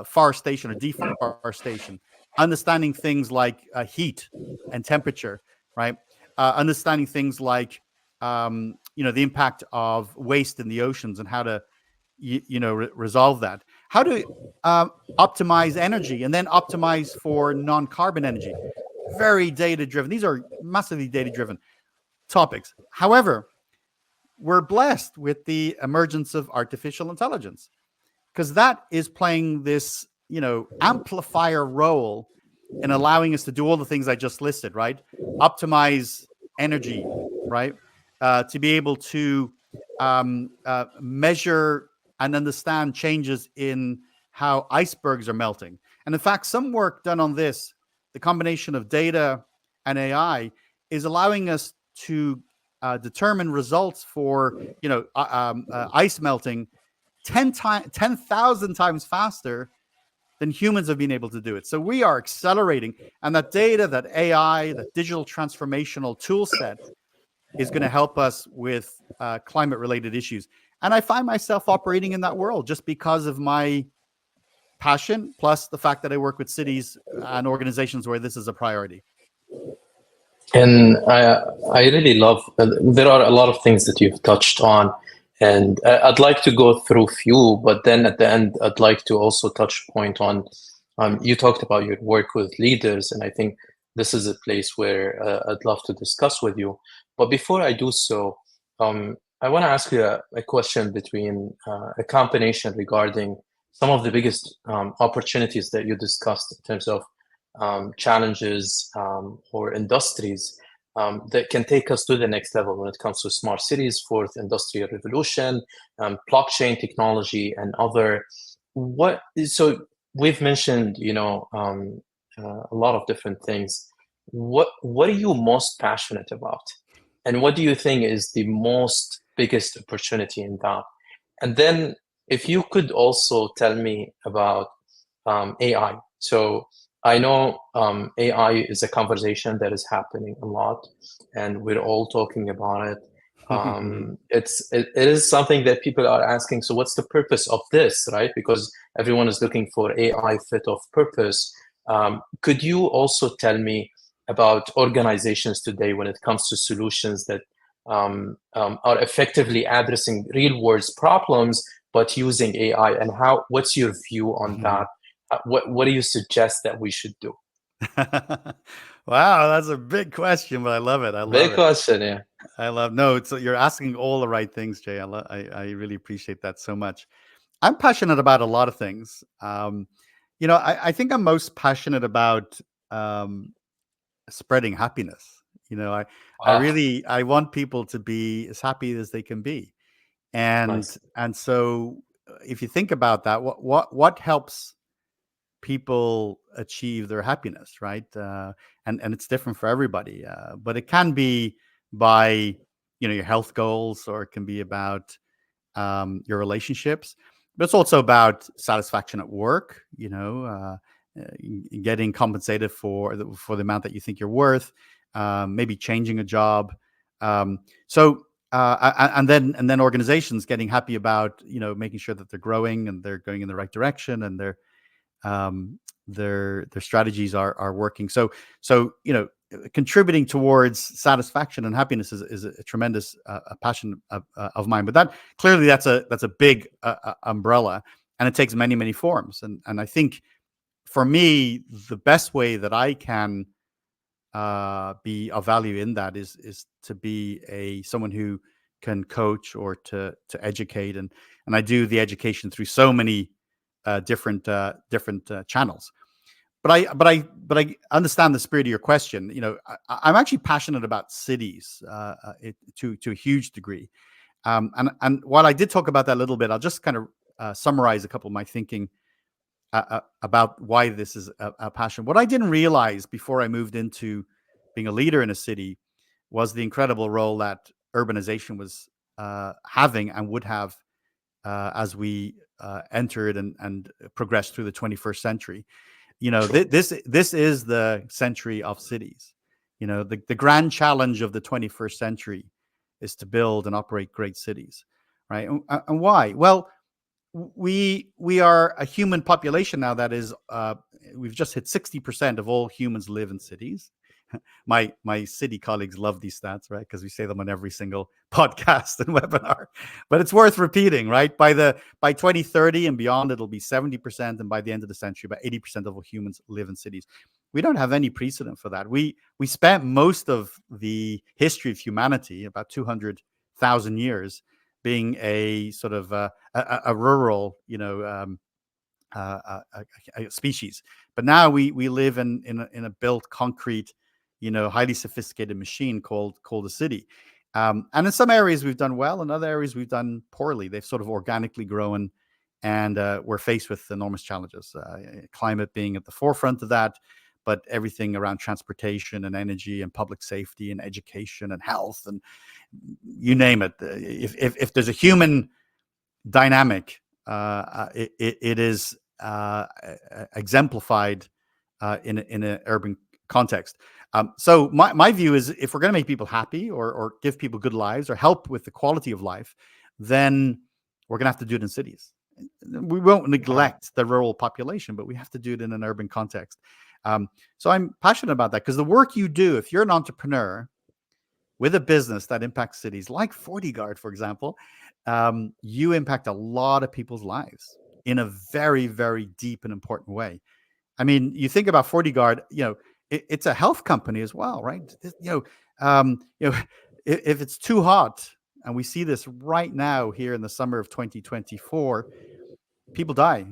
forestation or deforestation, understanding things like heat and temperature, right? Understanding things like the impact of waste in the oceans and how to resolve that. How to optimize energy, and then optimize for non-carbon energy. Very data-driven. These are massively data-driven topics. However, we're blessed with the emergence of artificial intelligence, because that is playing this, amplifier role in allowing us to do all the things I just listed, right? Optimize energy, right? To be able to measure and understand changes in how icebergs are melting. And in fact, some work done on this, the combination of data and AI, is allowing us to determine results for ice melting 10,000 times faster than humans have been able to do it. So we are accelerating, and that data, that AI, that digital transformational tool set is going to help us with climate-related issues. And I find myself operating in that world just because of my passion, plus the fact that I work with cities and organizations where this is a priority. And I really love, there are a lot of things that you've touched on, and I'd like to go through few, but then at the end, I'd like to also touch point on, you talked about your work with leaders, and I think this is a place where I'd love to discuss with you. But before I do so, I want to ask you a question between a combination regarding some of the biggest opportunities that you discussed in terms of challenges or industries that can take us to the next level when it comes to smart cities, fourth industrial revolution, blockchain technology, and other. So we've mentioned, a lot of different things. What are you most passionate about? And what do you think is the most biggest opportunity in that? And then if you could also tell me about AI. So I know AI is a conversation that is happening a lot, and we're all talking about it. It is something that people are asking. So what's the purpose of this, right? Because everyone is looking for AI fit of purpose. Could you also tell me about organizations today when it comes to solutions that are effectively addressing real world problems, but using AI, and how? What's your view on that? What do you suggest that we should do? Wow, that's a big question, but I love it. I love Big it. question, yeah. I love no. It's you're asking all the right things, Jay. I really appreciate that so much. I'm passionate about a lot of things. I think I'm most passionate about um, spreading happiness. I Wow, really I want people to be as happy as they can be, and nice. and so if you think about that, what helps people achieve their happiness, right? And it's different for everybody, but it can be by your health goals, or it can be about your relationships, but it's also about satisfaction at work. Getting compensated for the amount that you think you're worth, maybe changing a job. So and then organizations getting happy about making sure that they're growing and they're going in the right direction, and um, their strategies are working. So contributing towards satisfaction and happiness is a tremendous a passion of mine. But that's a big umbrella, and it takes many forms. And I think for me, the best way that I can be of value in that is to be someone who can coach or to educate, and I do the education through so many different channels. But I understand the spirit of your question. I'm actually passionate about cities to a huge degree. And while I did talk about that a little bit, I'll just kind of summarize a couple of my thinking about why this is a passion. What I didn't realize before I moved into being a leader in a city was the incredible role that urbanization was having and would have as we entered and progressed through the 21st century. True. This is the century of cities. The grand challenge of the 21st century is to build and operate great cities, right? And why? Well, we are a human population now that is we've just hit 60% of all humans live in cities. My city colleagues love these stats, right? Because we say them on every single podcast and webinar. But it's worth repeating, right? By 2030 and beyond, it'll be 70%, and by the end of the century, about 80% of all humans live in cities. We don't have any precedent for that. We spent most of the history of humanity, about 200,000 years, being a sort of a rural, a species. But now we live in a built concrete, highly sophisticated machine called a city. And in some areas we've done well, in other areas we've done poorly. They've sort of organically grown, and we're faced with enormous challenges. Climate being at the forefront of that, but everything around transportation and energy and public safety and education and health and you name it. If there's a human dynamic, it is exemplified in an urban context. So my view is, if we're going to make people happy or give people good lives or help with the quality of life, then we're going to have to do it in cities. We won't neglect the rural population, but we have to do it in an urban context. So I'm passionate about that, because the work you do, if you're an entrepreneur with a business that impacts cities, like FortyGuard, for example, you impact a lot of people's lives in a very, very deep and important way. I mean, you think about FortyGuard, it's a health company as well, right? If it's too hot and we see this right now here in the summer of 2024, people die.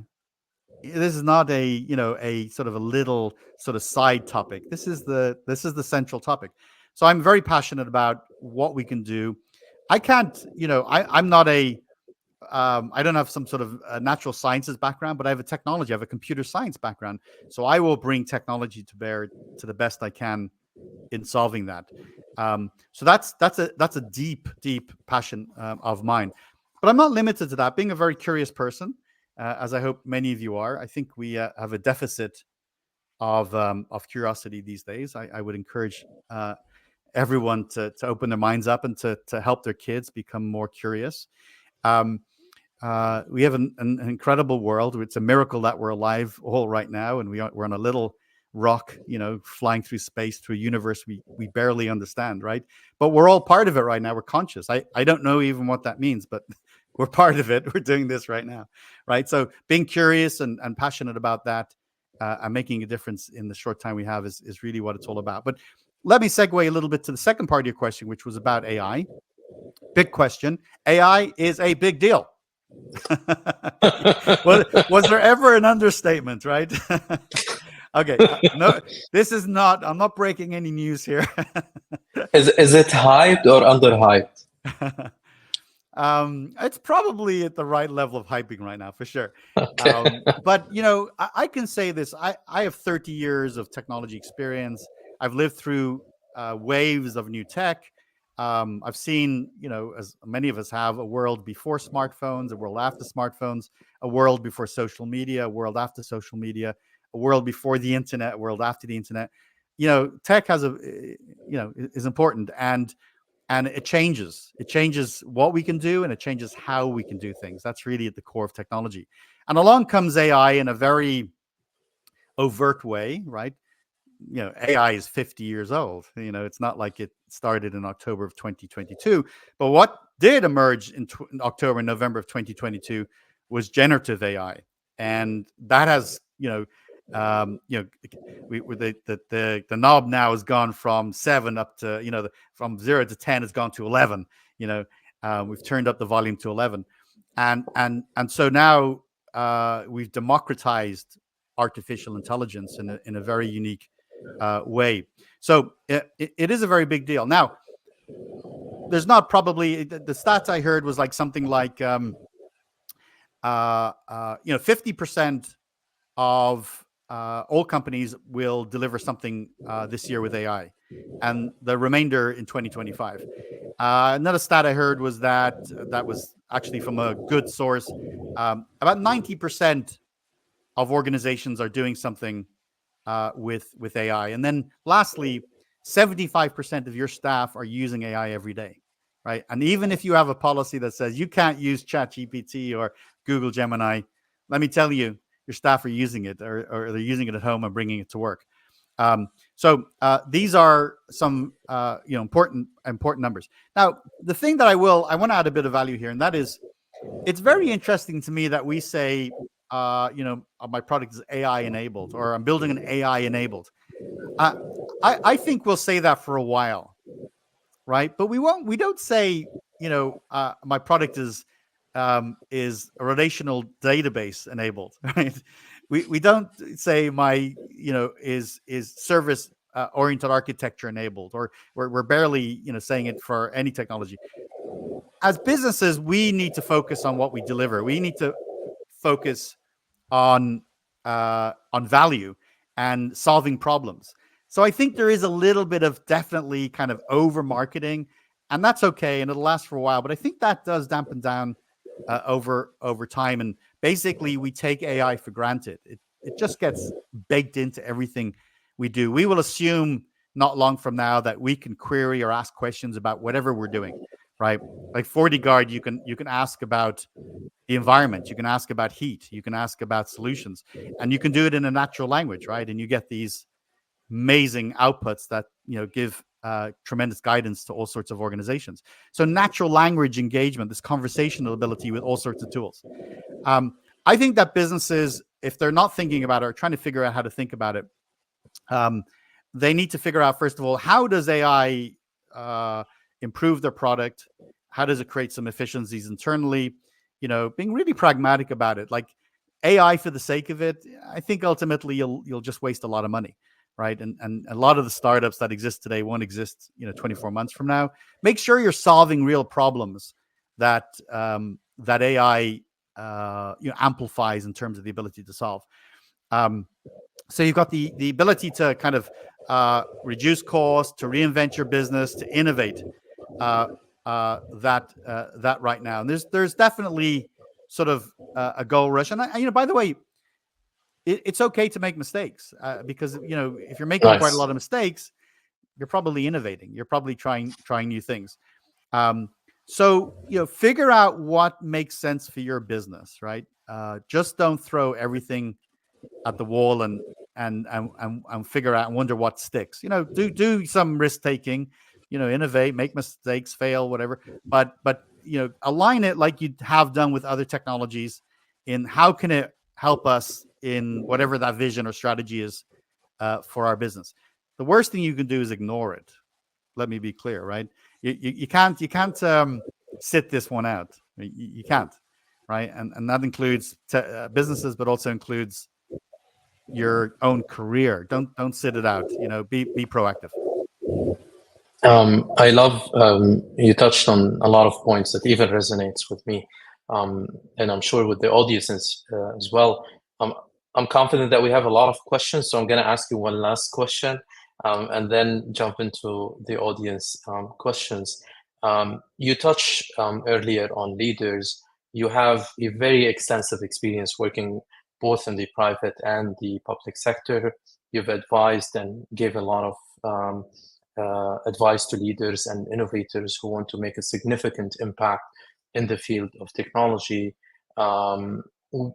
This is not a sort of a little sort of side topic. This is the central topic. So I'm very passionate about what we can do. I can't, I'm not I don't have some sort of natural sciences background, but I have I have a computer science background. So I will bring technology to bear to the best I can in solving that. So that's a deep passion of mine. But I'm not limited to that. Being a very curious person, as I hope many of you are, I think we have a deficit of curiosity these days. I would encourage everyone to open their minds up and to help their kids become more curious. We have an incredible world. It's a miracle that we're alive all right now, and we're on a little rock, flying through space to a universe we barely understand, right? But we're all part of it right now. We're conscious. I don't know even what that means, but we're part of it. We're doing this right now, right? So being curious and passionate about that and making a difference in the short time we have is really what it's all about. But let me segue a little bit to the second part of your question, which was about AI. Big question. AI is a big deal. Was there ever an understatement, right? Okay, no, this is not. I'm not breaking any news here. Is it hyped or underhyped? It's probably at the right level of hyping right now, for sure. Okay. But I can say this: I have 30 years of technology experience. I've lived through waves of new tech. I've seen, as many of us have, a world before smartphones, a world after smartphones, a world before social media, a world after social media, a world before the internet, a world after the internet. Tech has is important, and it changes. It changes what we can do, and it changes how we can do things. That's really at the core of technology. And along comes AI in a very overt way, right? AI is 50 years old. It's not like it started in October of 2022. But what did emerge in October and November of 2022 was generative AI, and that has the knob now has gone from 7 up to from 0 to 10 has gone to 11. We've turned up the volume to 11, and so now we've democratized artificial intelligence in a very unique way. So it is a very big deal. Now, there's not probably the stats I heard was like something like 50% of all companies will deliver something this year with AI, and the remainder in 2025. Another stat I heard was that was actually from a good source. About 90% of organizations are doing something with AI. And then lastly, 75% of your staff are using AI every day, right? And even if you have a policy that says you can't use ChatGPT or Google Gemini, let me tell you, your staff are using it, or they're using it at home and bringing it to work. So these are some important numbers. Now, the thing that I want to add a bit of value here, and that is, it's very interesting to me that we say, my product is AI enabled, or I'm building an AI enabled. I think we'll say that for a while, right? But we won't. We don't say, my product is a relational database enabled, right? We don't say my is service oriented architecture enabled, or we're barely saying it for any technology. As businesses, we need to focus on what we deliver. We need to focus on value and solving problems. So I think there is a little bit of definitely kind of over marketing, and that's okay, and it'll last for a while. But I think that does dampen down over time, and basically we take AI for granted. It just gets baked into everything we do. We will assume not long from now that we can query or ask questions about whatever we're doing, right? Like FortyGuard, you can ask about the environment, you can ask about heat, you can ask about solutions, and you can do it in a natural language, right? And you get these amazing outputs that give tremendous guidance to all sorts of organizations. So natural language engagement, this conversational ability with all sorts of tools. I think that businesses, if they're not thinking about it or trying to figure out how to think about it, they need to figure out, first of all, how does AI improve their product? How does it create some efficiencies internally? Being really pragmatic about it. Like AI for the sake of it, I think ultimately you'll just waste a lot of money, right? And a lot of the startups that exist today won't exist 24 months from now. Make sure you're solving real problems that that AI amplifies in terms of the ability to solve. So you've got the ability to kind of reduce cost, to reinvent your business, to innovate. That right now, and there's definitely sort of a goal rush. And by the way, it's okay to make mistakes because if you're making quite a lot of mistakes, you're probably innovating. You're probably trying new things. So figure out what makes sense for your business, right? Just don't throw everything at the wall and figure out and wonder what sticks. Do some risk taking. Innovate, make mistakes, fail, whatever. But align it like you have done with other technologies. In how can it help us in whatever that vision or strategy is for our business. The worst thing you can do is ignore it. Let me be clear, right? You can't sit this one out. You can't, right? And that includes businesses, but also includes your own career. Don't sit it out. Be proactive. I love you touched on a lot of points that even resonates with me, and I'm sure with the audiences as well. I'm confident that we have a lot of questions, so I'm going to ask you one last question, and then jump into the audience questions. You touched earlier on leaders. You have a very extensive experience working both in the private and the public sector. You've advised and gave a lot of advice to leaders and innovators who want to make a significant impact in the field of technology.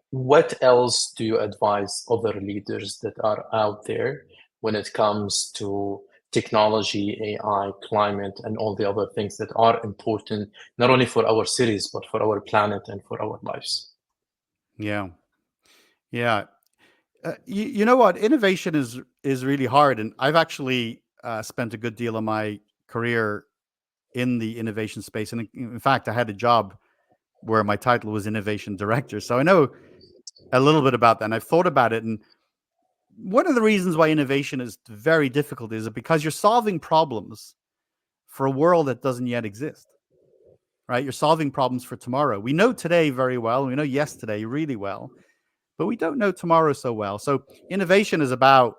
What else do you advise other leaders that are out there when it comes to technology, AI, climate, and all the other things that are important, not only for our cities, but for our planet and for our lives? Yeah. You know what? Innovation is really hard, and I've actually spent a good deal of my career in the innovation space. And in fact, I had a job where my title was innovation director. So I know a little bit about that, and I've thought about it. And one of the reasons why innovation is very difficult is because you're solving problems for a world that doesn't yet exist, right? You're solving problems for tomorrow. We know today very well. We know yesterday really well, but we don't know tomorrow so well. So innovation is about,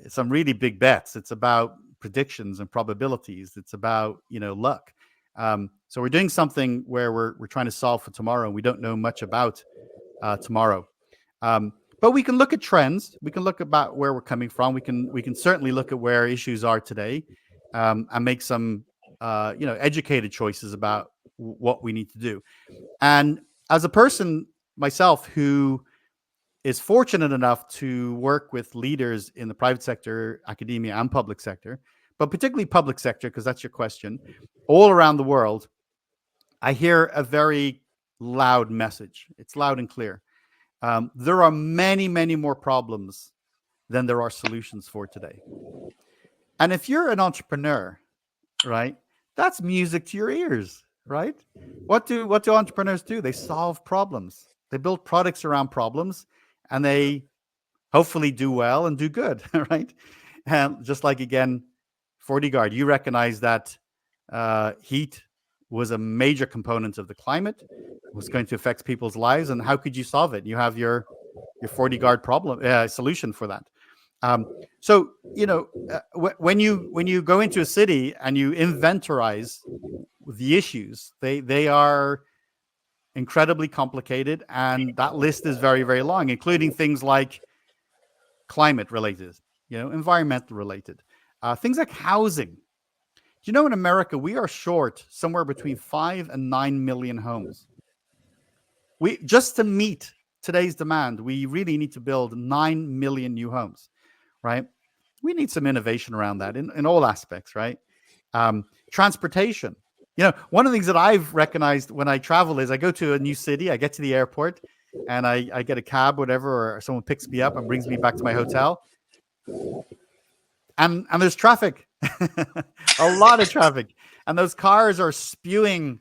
some really big bets. It's about predictions and probabilities. It's about, luck. So we're doing something where we're trying to solve for tomorrow, and we don't know much about tomorrow. But we can look at trends. We can look about where we're coming from. We can certainly look at where issues are today, and make some educated choices about what we need to do. And as a person myself who is fortunate enough to work with leaders in the private sector, academia, and public sector, but particularly public sector, because that's your question, all around the world, I hear a very loud message. It's loud and clear. There are many, many more problems than there are solutions for today. And if you're an entrepreneur, right, that's music to your ears, right? What do entrepreneurs do? They solve problems. They build products around problems, and they hopefully do well and do good, right? And just like, again, FortyGuard, you recognize that heat was a major component of the climate, was going to affect people's lives, and how could you solve it? You have your FortyGuard solution for that. So when you go into a city and you inventorize the issues, they are incredibly complicated, and that list is very, very long, including things like climate related, environmental related, things like housing. In America, we are short somewhere between 5 and 9 million homes. We just to meet today's demand, we really need to build 9 million new homes, right? We need some innovation around that in all aspects, right? Transportation. One of the things that I've recognized when I travel is I go to a new city, I get to the airport, and I get a cab, whatever, or someone picks me up and brings me back to my hotel. And there's traffic, a lot of traffic. and those cars are spewing,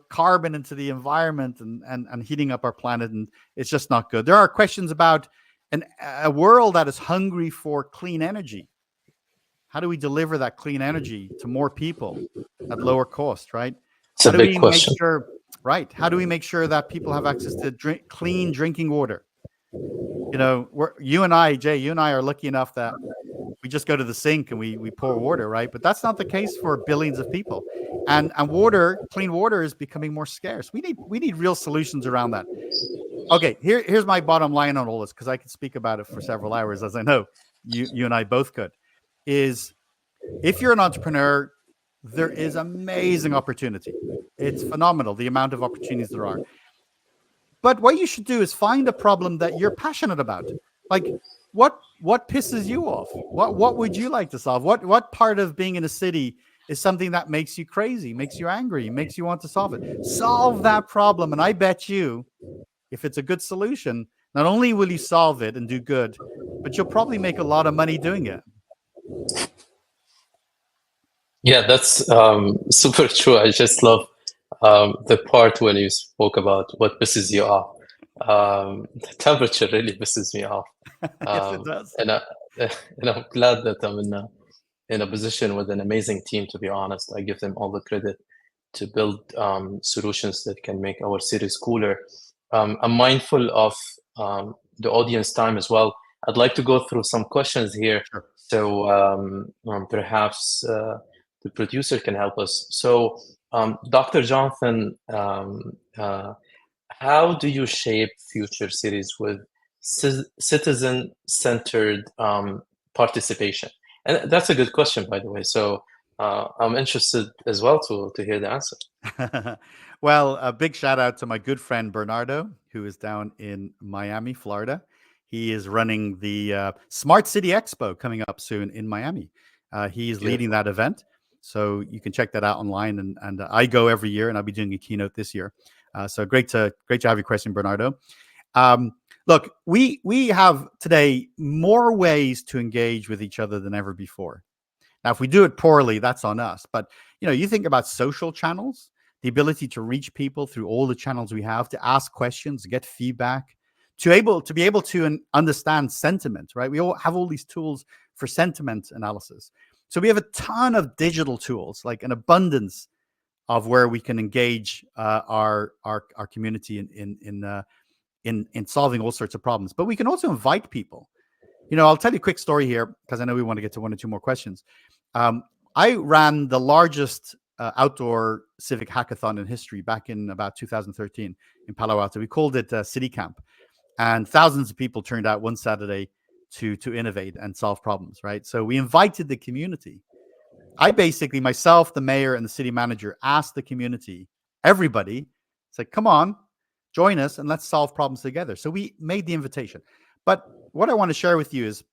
carbon into the environment and heating up our planet, and it's just not good. There are questions about a world that is hungry for clean energy. How do we deliver that clean energy to more people at lower cost, right? It's a big question. How do we make sure that people have access to clean drinking water? You and I, Jay, are lucky enough that we just go to the sink and we pour water, right? But that's not the case for billions of people. And clean water is becoming more scarce. We need real solutions around that. Okay, here's my bottom line on all this, because I could speak about it for several hours, as I know you and I both could. Is if you're an entrepreneur, there is amazing opportunity. It's phenomenal, the amount of opportunities there are. But what you should do is find a problem that you're passionate about. Like, what pisses you off? What would you like to solve? What part of being in a city is something that makes you crazy, makes you angry, makes you want to solve it? Solve that problem, and I bet you, if it's a good solution, not only will you solve it and do good, but you'll probably make a lot of money doing it. Yeah, that's super true. I just love the part when you spoke about what pisses you off. The temperature really pisses me off. Yes, it does. And I'm glad that I'm in a position with an amazing team, to be honest. I give them all the credit to build solutions that can make our cities cooler. I'm mindful of the audience time as well. I'd like to go through some questions here. Sure. So perhaps the producer can help us. So Dr. Jonathan, how do you shape future cities with citizen-centered participation? And that's a good question, by the way. So I'm interested as well to hear the answer. Well, a big shout out to my good friend Bernardo, who is down in Miami, Florida. He is running the Smart City Expo coming up soon in Miami. He is leading that event. So you can check that out online. And I go every year, and I'll be doing a keynote this year. So great to have your question, Bernardo. Look, we have today more ways to engage with each other than ever before. Now, if we do it poorly, that's on us. But you think about social channels, the ability to reach people through all the channels we have, to ask questions, get feedback, to be able to understand sentiment, right? We all have all these tools for sentiment analysis. So we have a ton of digital tools, like an abundance of where we can engage our community in solving all sorts of problems. But we can also invite people. I'll tell you a quick story here, because I know we want to get to one or two more questions. I ran the largest outdoor civic hackathon in history back in about 2013 in Palo Alto. We called it City Camp, and thousands of people turned out one Saturday to innovate and solve problems, right? So we invited the community. I basically, myself, the mayor, and the city manager, asked the community, everybody, said, come on, join us, and let's solve problems together. So we made the invitation. But what I want to share with you is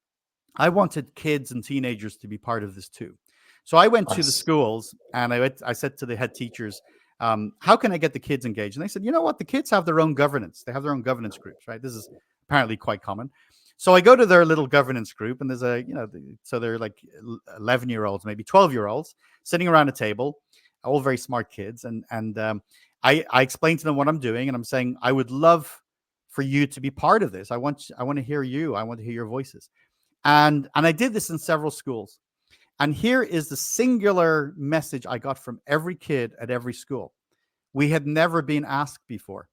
I wanted kids and teenagers to be part of this too. So I went to the schools, and I said to the head teachers, how can I get the kids engaged? And they said, you know what? The kids have their own governance. They have their own governance groups, right? This is apparently quite common. So I go to their little governance group, and there's so they're like 11-year-olds, maybe 12-year-olds sitting around a table, all very smart kids. And I explained to them what I'm doing, and I'm saying, I would love for you to be part of this. I want to hear you. I want to hear your voices. And I did this in several schools. And here is the singular message I got from every kid at every school. We had never been asked before.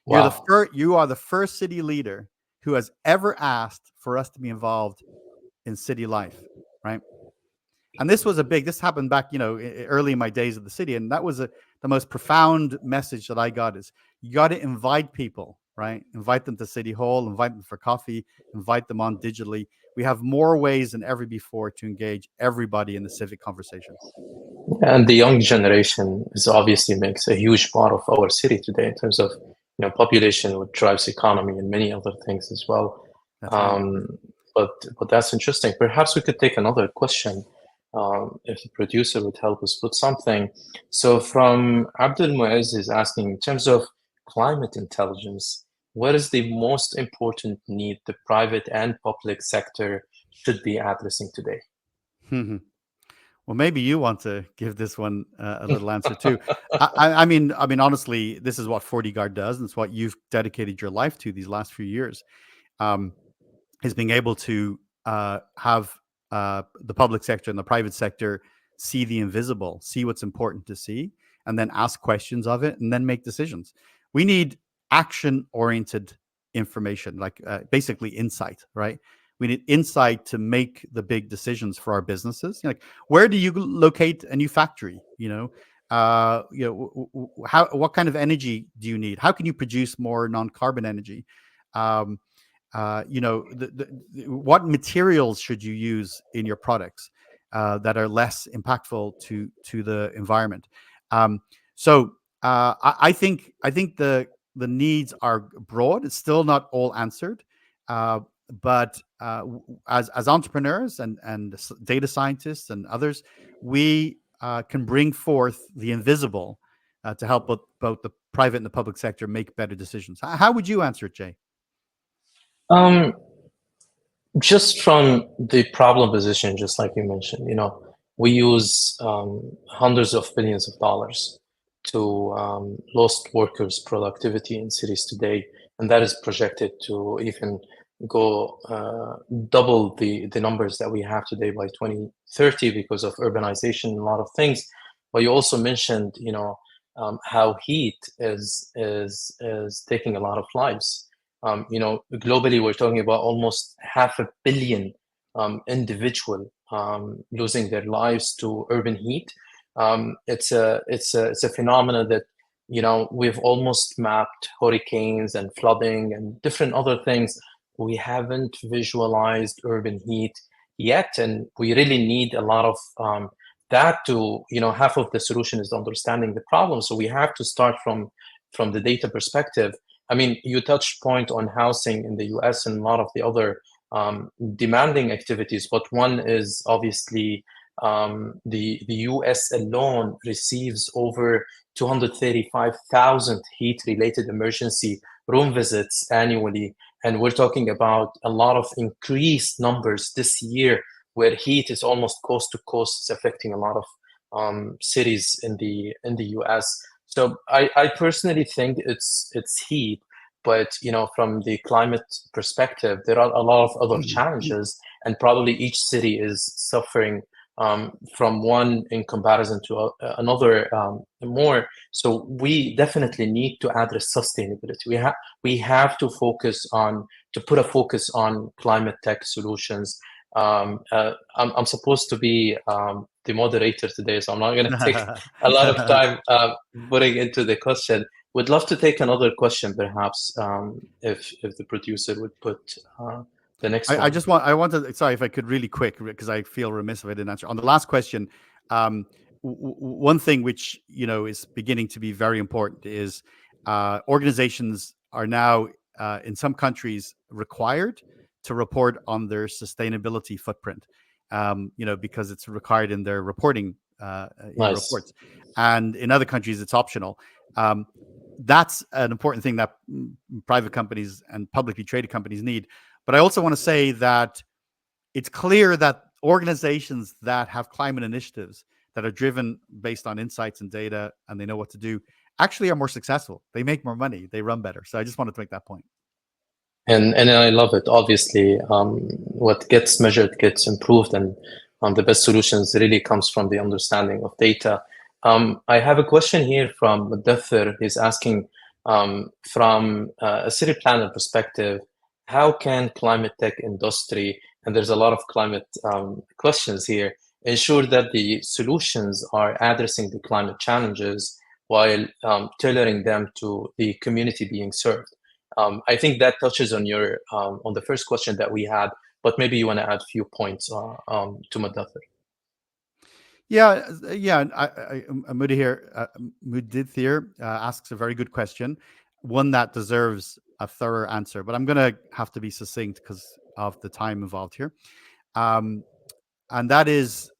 Wow. You are the first city leader who has ever asked for us to be involved in city life, right? And this happened back, early in my days at the city. And that was the most profound message that I got is you got to invite people, right? Invite them to City Hall, invite them for coffee, invite them on digitally. We have more ways than ever before to engage everybody in the civic conversation. And the young generation obviously makes a huge part of our city today in terms of population, which drives economy and many other things as well. That's right. But that's interesting. Perhaps we could take another question if the producer would help us put something. So from Abdul Muez is asking, in terms of climate intelligence, what is the most important need the private and public sector should be addressing today? Well, Well, maybe you want to give this one a little answer too. I mean, honestly, this is what FortyGuard does, and it's what you've dedicated your life to these last few years. Um, is being able to have the public sector and the private sector see the invisible, see what's important to see, and then ask questions of it, and then make decisions. We need action-oriented information, like basically insight, right? We need insight to make the big decisions for our businesses. Like, where do you locate a new factory? How what kind of energy do you need? How can you produce more non-carbon energy? Um, what materials should you use in your products that are less impactful to the environment. Um, so uh, I, I think the needs are broad. It's still not all answered, but as entrepreneurs and data scientists and others, we can bring forth the invisible to help both the private and the public sector make better decisions. How would you answer it, Jay? Um, just from the problem position, just like you mentioned, we use hundreds of billions of dollars to lost workers' productivity in cities today, and that is projected to even go double the numbers that we have today by 2030 because of urbanization and a lot of things. But you also mentioned, how heat is taking a lot of lives. Globally, we're talking about almost 500 million individual losing their lives to urban heat. It's a phenomenon that we've almost mapped hurricanes and flooding and different other things. We haven't visualized urban heat yet, and we really need a lot of that to half of the solution is understanding the problem. So we have to start from the data perspective. I mean, you touched point on housing in the US and a lot of the other demanding activities, but one is obviously the US alone receives over 235,000 heat-related emergency room visits annually. And we're talking about a lot of increased numbers this year where heat is almost coast to coast. It's affecting a lot of cities in the US. So I personally think it's heat, but from the climate perspective, there are a lot of other challenges, and probably each city is suffering from one in comparison to another more. So we definitely need to address sustainability. We have to put a focus on climate tech solutions. I'm supposed to be the moderator today, so I'm not going to take a lot of time putting into the question. Would love to take another question, perhaps, if the producer would put the next one. I wanted, sorry, if I could really quick, because I feel remiss if I didn't answer. On the last question, one thing which, is beginning to be very important is organizations are now, in some countries, required to report on their sustainability footprint, because it's required in their reporting Nice. reports. And in other countries, it's optional. That's an important thing that private companies and publicly traded companies need. But I also want to say that it's clear that organizations that have climate initiatives that are driven based on insights and data, and they know what to do, actually are more successful. They make more money. They run better. So I just wanted to make that point. And I love it. Obviously, what gets measured gets improved, and the best solutions really comes from the understanding of data. I have a question here from Mudathir. He's asking, from a city planner perspective, how can climate tech industry, and there's a lot of climate questions here, ensure that the solutions are addressing the climate challenges while tailoring them to the community being served? I think that touches on on the first question that we had, but maybe you want to add a few points to Mudathir. Yeah. Mudithir asks a very good question, one that deserves a thorough answer. But I'm going to have to be succinct because of the time involved here. And that is,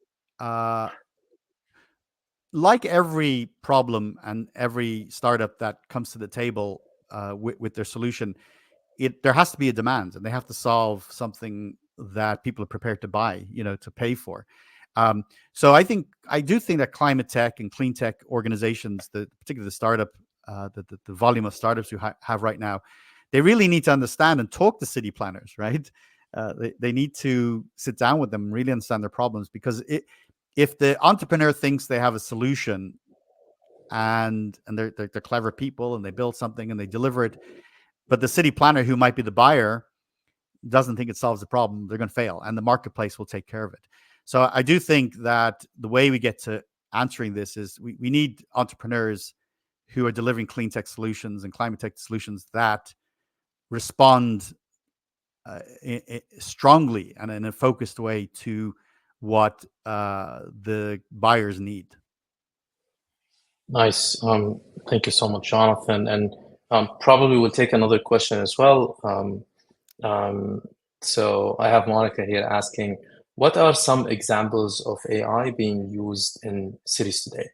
like every problem and every startup that comes to the table with their solution, there has to be a demand, and they have to solve something that people are prepared to buy, to pay for. So I do think that climate tech and clean tech organizations, particularly the startup, the volume of startups you have right now, they really need to understand and talk to city planners, right? They need to sit down with them and really understand their problems, because if the entrepreneur thinks they have a solution and they're clever people and they build something and they deliver it, but the city planner, who might be the buyer, doesn't think it solves the problem, they're going to fail, and the marketplace will take care of it. So I do think that the way we get to answering this is we need entrepreneurs who are delivering clean tech solutions and climate tech solutions that respond strongly and in a focused way to what the buyers need. Nice. Thank you so much, Jonathan. And probably we'll take another question as well. So I have Monica here asking, what are some examples of AI being used in cities today?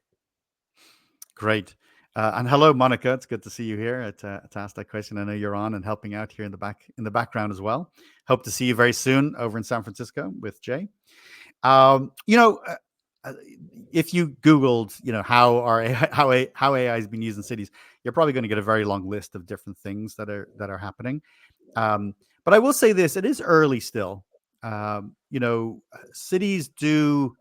Great. And hello, Monica. It's good to see you here to ask that question. I know you're on and helping out here in the background as well. Hope to see you very soon over in San Francisco with Jay. If you Googled, how AI has been used in cities, you're probably going to get a very long list of different things that are happening. But I will say this: it is early still. Cities do.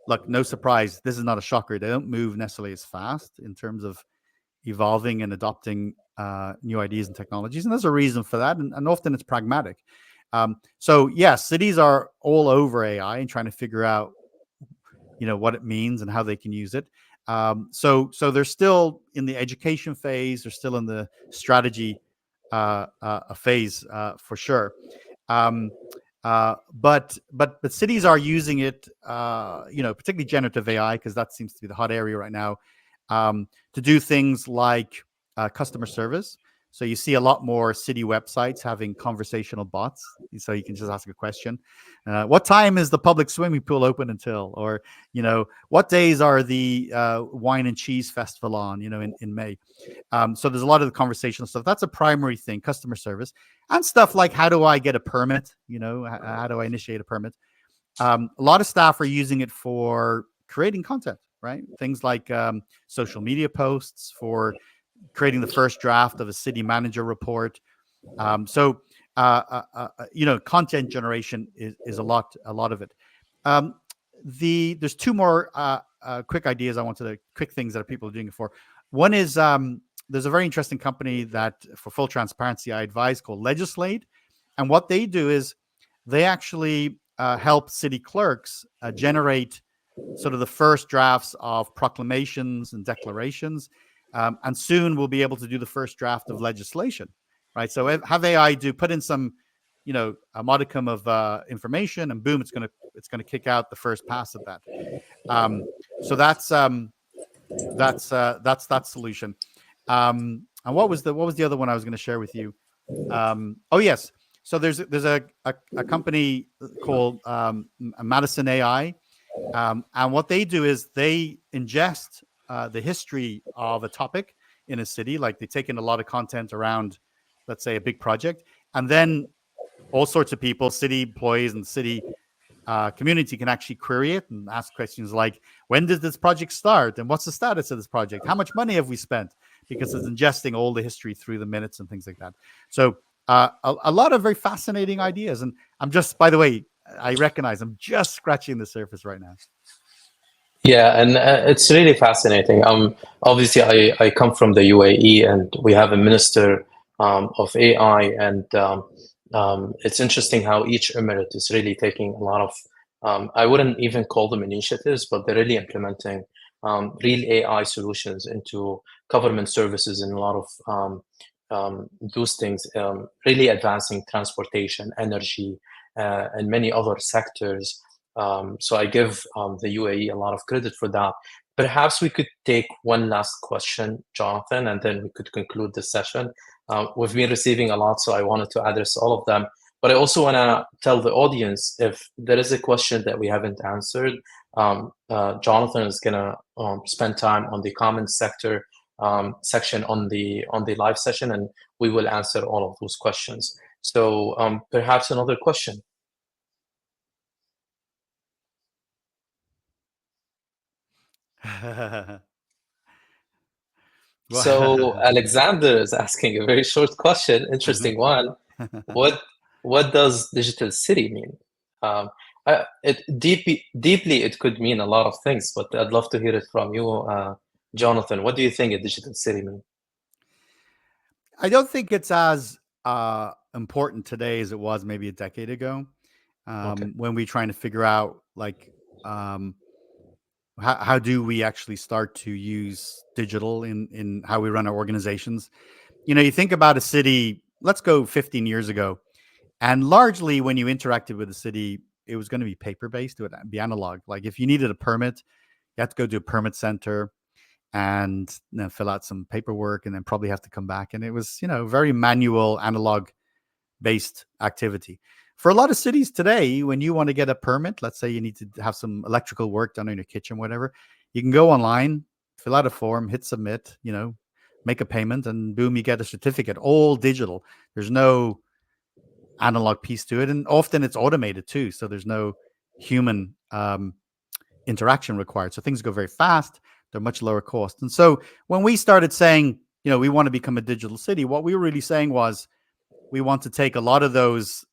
Look, no surprise, this is not a shocker. They don't move necessarily as fast in terms of evolving and adopting new ideas and technologies. And there's a reason for that. And often it's pragmatic. So yes, cities are all over AI and trying to figure out, what it means and how they can use it. So they're still in the education phase. They're still in the strategy phase for sure. But cities are using it, particularly generative AI, because that seems to be the hot area right now, to do things like customer service. So you see a lot more city websites having conversational bots. So you can just ask a question. What time is the public swimming pool open until? Or, what days are the wine and cheese festival on, in May? So there's a lot of the conversational stuff. That's a primary thing, customer service. And stuff like, how do I get a permit? How do I initiate a permit? A lot of staff are using it for creating content, right? Things like social media posts, for creating the first draft of a city manager report. Content generation is a lot of it. There's two more quick ideas quick things that people are doing it for. One is there's a very interesting company that, for full transparency, I advise, called Legislate. And what they do is they actually help city clerks generate sort of the first drafts of proclamations and declarations. And soon we'll be able to do the first draft of legislation, right? So have AI put in some, a modicum of information, and boom, it's gonna kick out the first pass of that. So that's that solution. And what was the other one I was going to share with you? Oh yes, so there's a company called Madison AI, and what they do is they ingest the history of a topic in a city. Like, they take in a lot of content around, let's say, a big project, and then all sorts of people, city employees and city community, can actually query it and ask questions like, when did this project start? And what's the status of this project? How much money have we spent? Because it's ingesting all the history through the minutes and things like that. So a lot of very fascinating ideas. And I'm just, by the way, I recognize I'm just scratching the surface right now. Yeah, and it's really fascinating. Obviously, I come from the UAE, and we have a minister of AI, and it's interesting how each emirate is really taking a lot of, I wouldn't even call them initiatives, but they're really implementing real AI solutions into government services, and a lot of those things, really advancing transportation, energy, and many other sectors. So I give the UAE a lot of credit for that. Perhaps we could take one last question, Jonathan, and then we could conclude this session. We've been receiving a lot, so I wanted to address all of them. But I also want to tell the audience, if there is a question that we haven't answered, Jonathan is going to spend time on the comments section on the live session, and we will answer all of those questions. So perhaps another question. So Well, Alexander is asking a very short question, mhm. interesting one. What what does digital city mean? It deeply it could mean a lot of things, but I'd love to hear it from you, Jonathan. What do you think a digital city means? I don't think it's as important today as it was maybe a decade ago, Okay. when we're trying to figure out like um, how do we actually start to use digital in how we run our organizations. You know, you think about a city. Let's go 15 years ago, and largely when you interacted with the city, it was going to be paper based. It would be analog. Like if you needed a permit, you had to go to a permit center and fill out some paperwork, and then probably have to come back. And it was, very manual, analog based activity. For a lot of cities today, when you want to get a permit, let's say you need to have some electrical work done in your kitchen, whatever, you can go online, fill out a form, hit submit, make a payment, and boom, you get a certificate, all digital. There's no analog piece to it. And often it's automated too. So there's no human interaction required. So things go very fast. They're much lower cost. And so when we started saying, we want to become a digital city, what we were really saying was we want to take a lot of those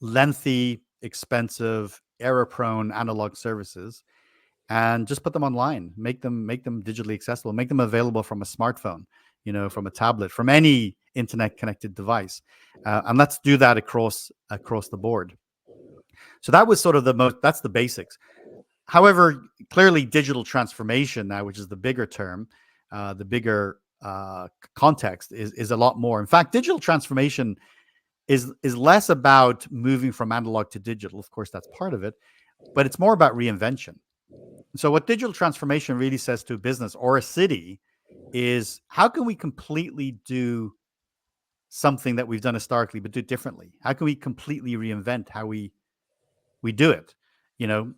lengthy, expensive, error-prone analog services and just put them online, make them digitally accessible, make them available from a smartphone, from a tablet, from any internet-connected device, and let's do that across the board. So that was sort of that's the basics. However, clearly digital transformation now, which is the bigger term, the bigger context is a lot more. In fact, digital transformation is less about moving from analog to digital. Of course, that's part of it, but it's more about reinvention. So what digital transformation really says to a business or a city is how can we completely do something that we've done historically, but do it differently? How can we completely reinvent how we do it? You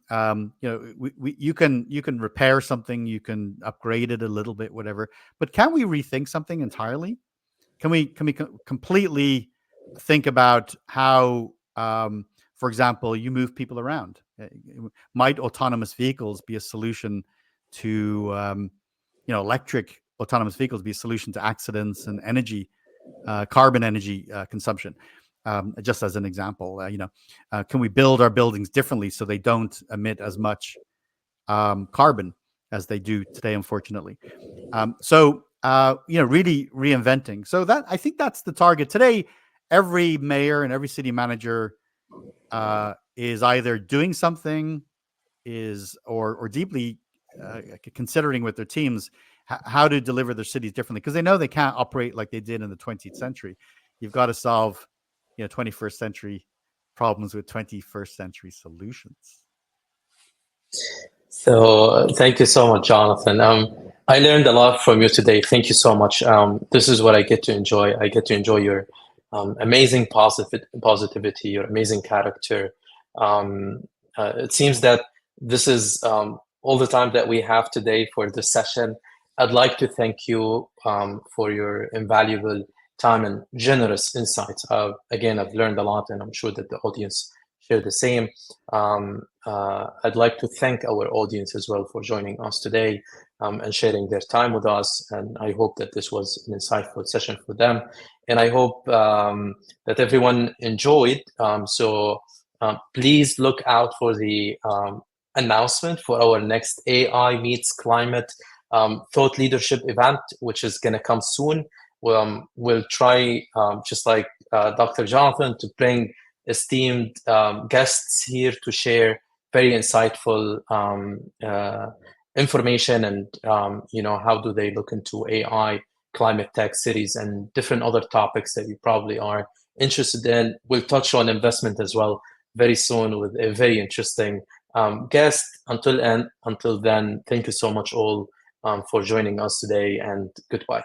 can repair something, you can upgrade it a little bit, whatever. But can we rethink something entirely? Can we completely think about how, for example, you move people around? Might autonomous vehicles be a solution to, electric autonomous vehicles be a solution to accidents and energy, carbon energy consumption? Just as an example, can we build our buildings differently so they don't emit as much carbon as they do today, unfortunately? Really reinventing. So that I think that's the target today. Every mayor and every city manager is either doing something, or deeply considering with their teams how to deliver their cities differently, because they know they can't operate like they did in the 20th century. You've got to solve 21st century problems with 21st century solutions. So thank you so much, Jonathan. I learned a lot from you today. Thank you so much. This is what I get to enjoy. I get to enjoy your amazing positivity, your amazing character. It seems that this is all the time that we have today for this session. I'd like to thank you for your invaluable time and generous insights. Again, I've learned a lot, and I'm sure that the audience share the same. I'd like to thank our audience as well for joining us today and sharing their time with us. And I hope that this was an insightful session for them. And I hope that everyone enjoyed. Please look out for the announcement for our next AI Meets Climate Thought Leadership event, which is going to come soon. We'll try, just like Dr. Jonathan, to bring esteemed guests here to share very insightful information and how do they look into AI, climate tech, cities, and different other topics that you probably are interested in. We'll touch on investment as well very soon with a very interesting guest. Until then, thank you so much all for joining us today, and goodbye.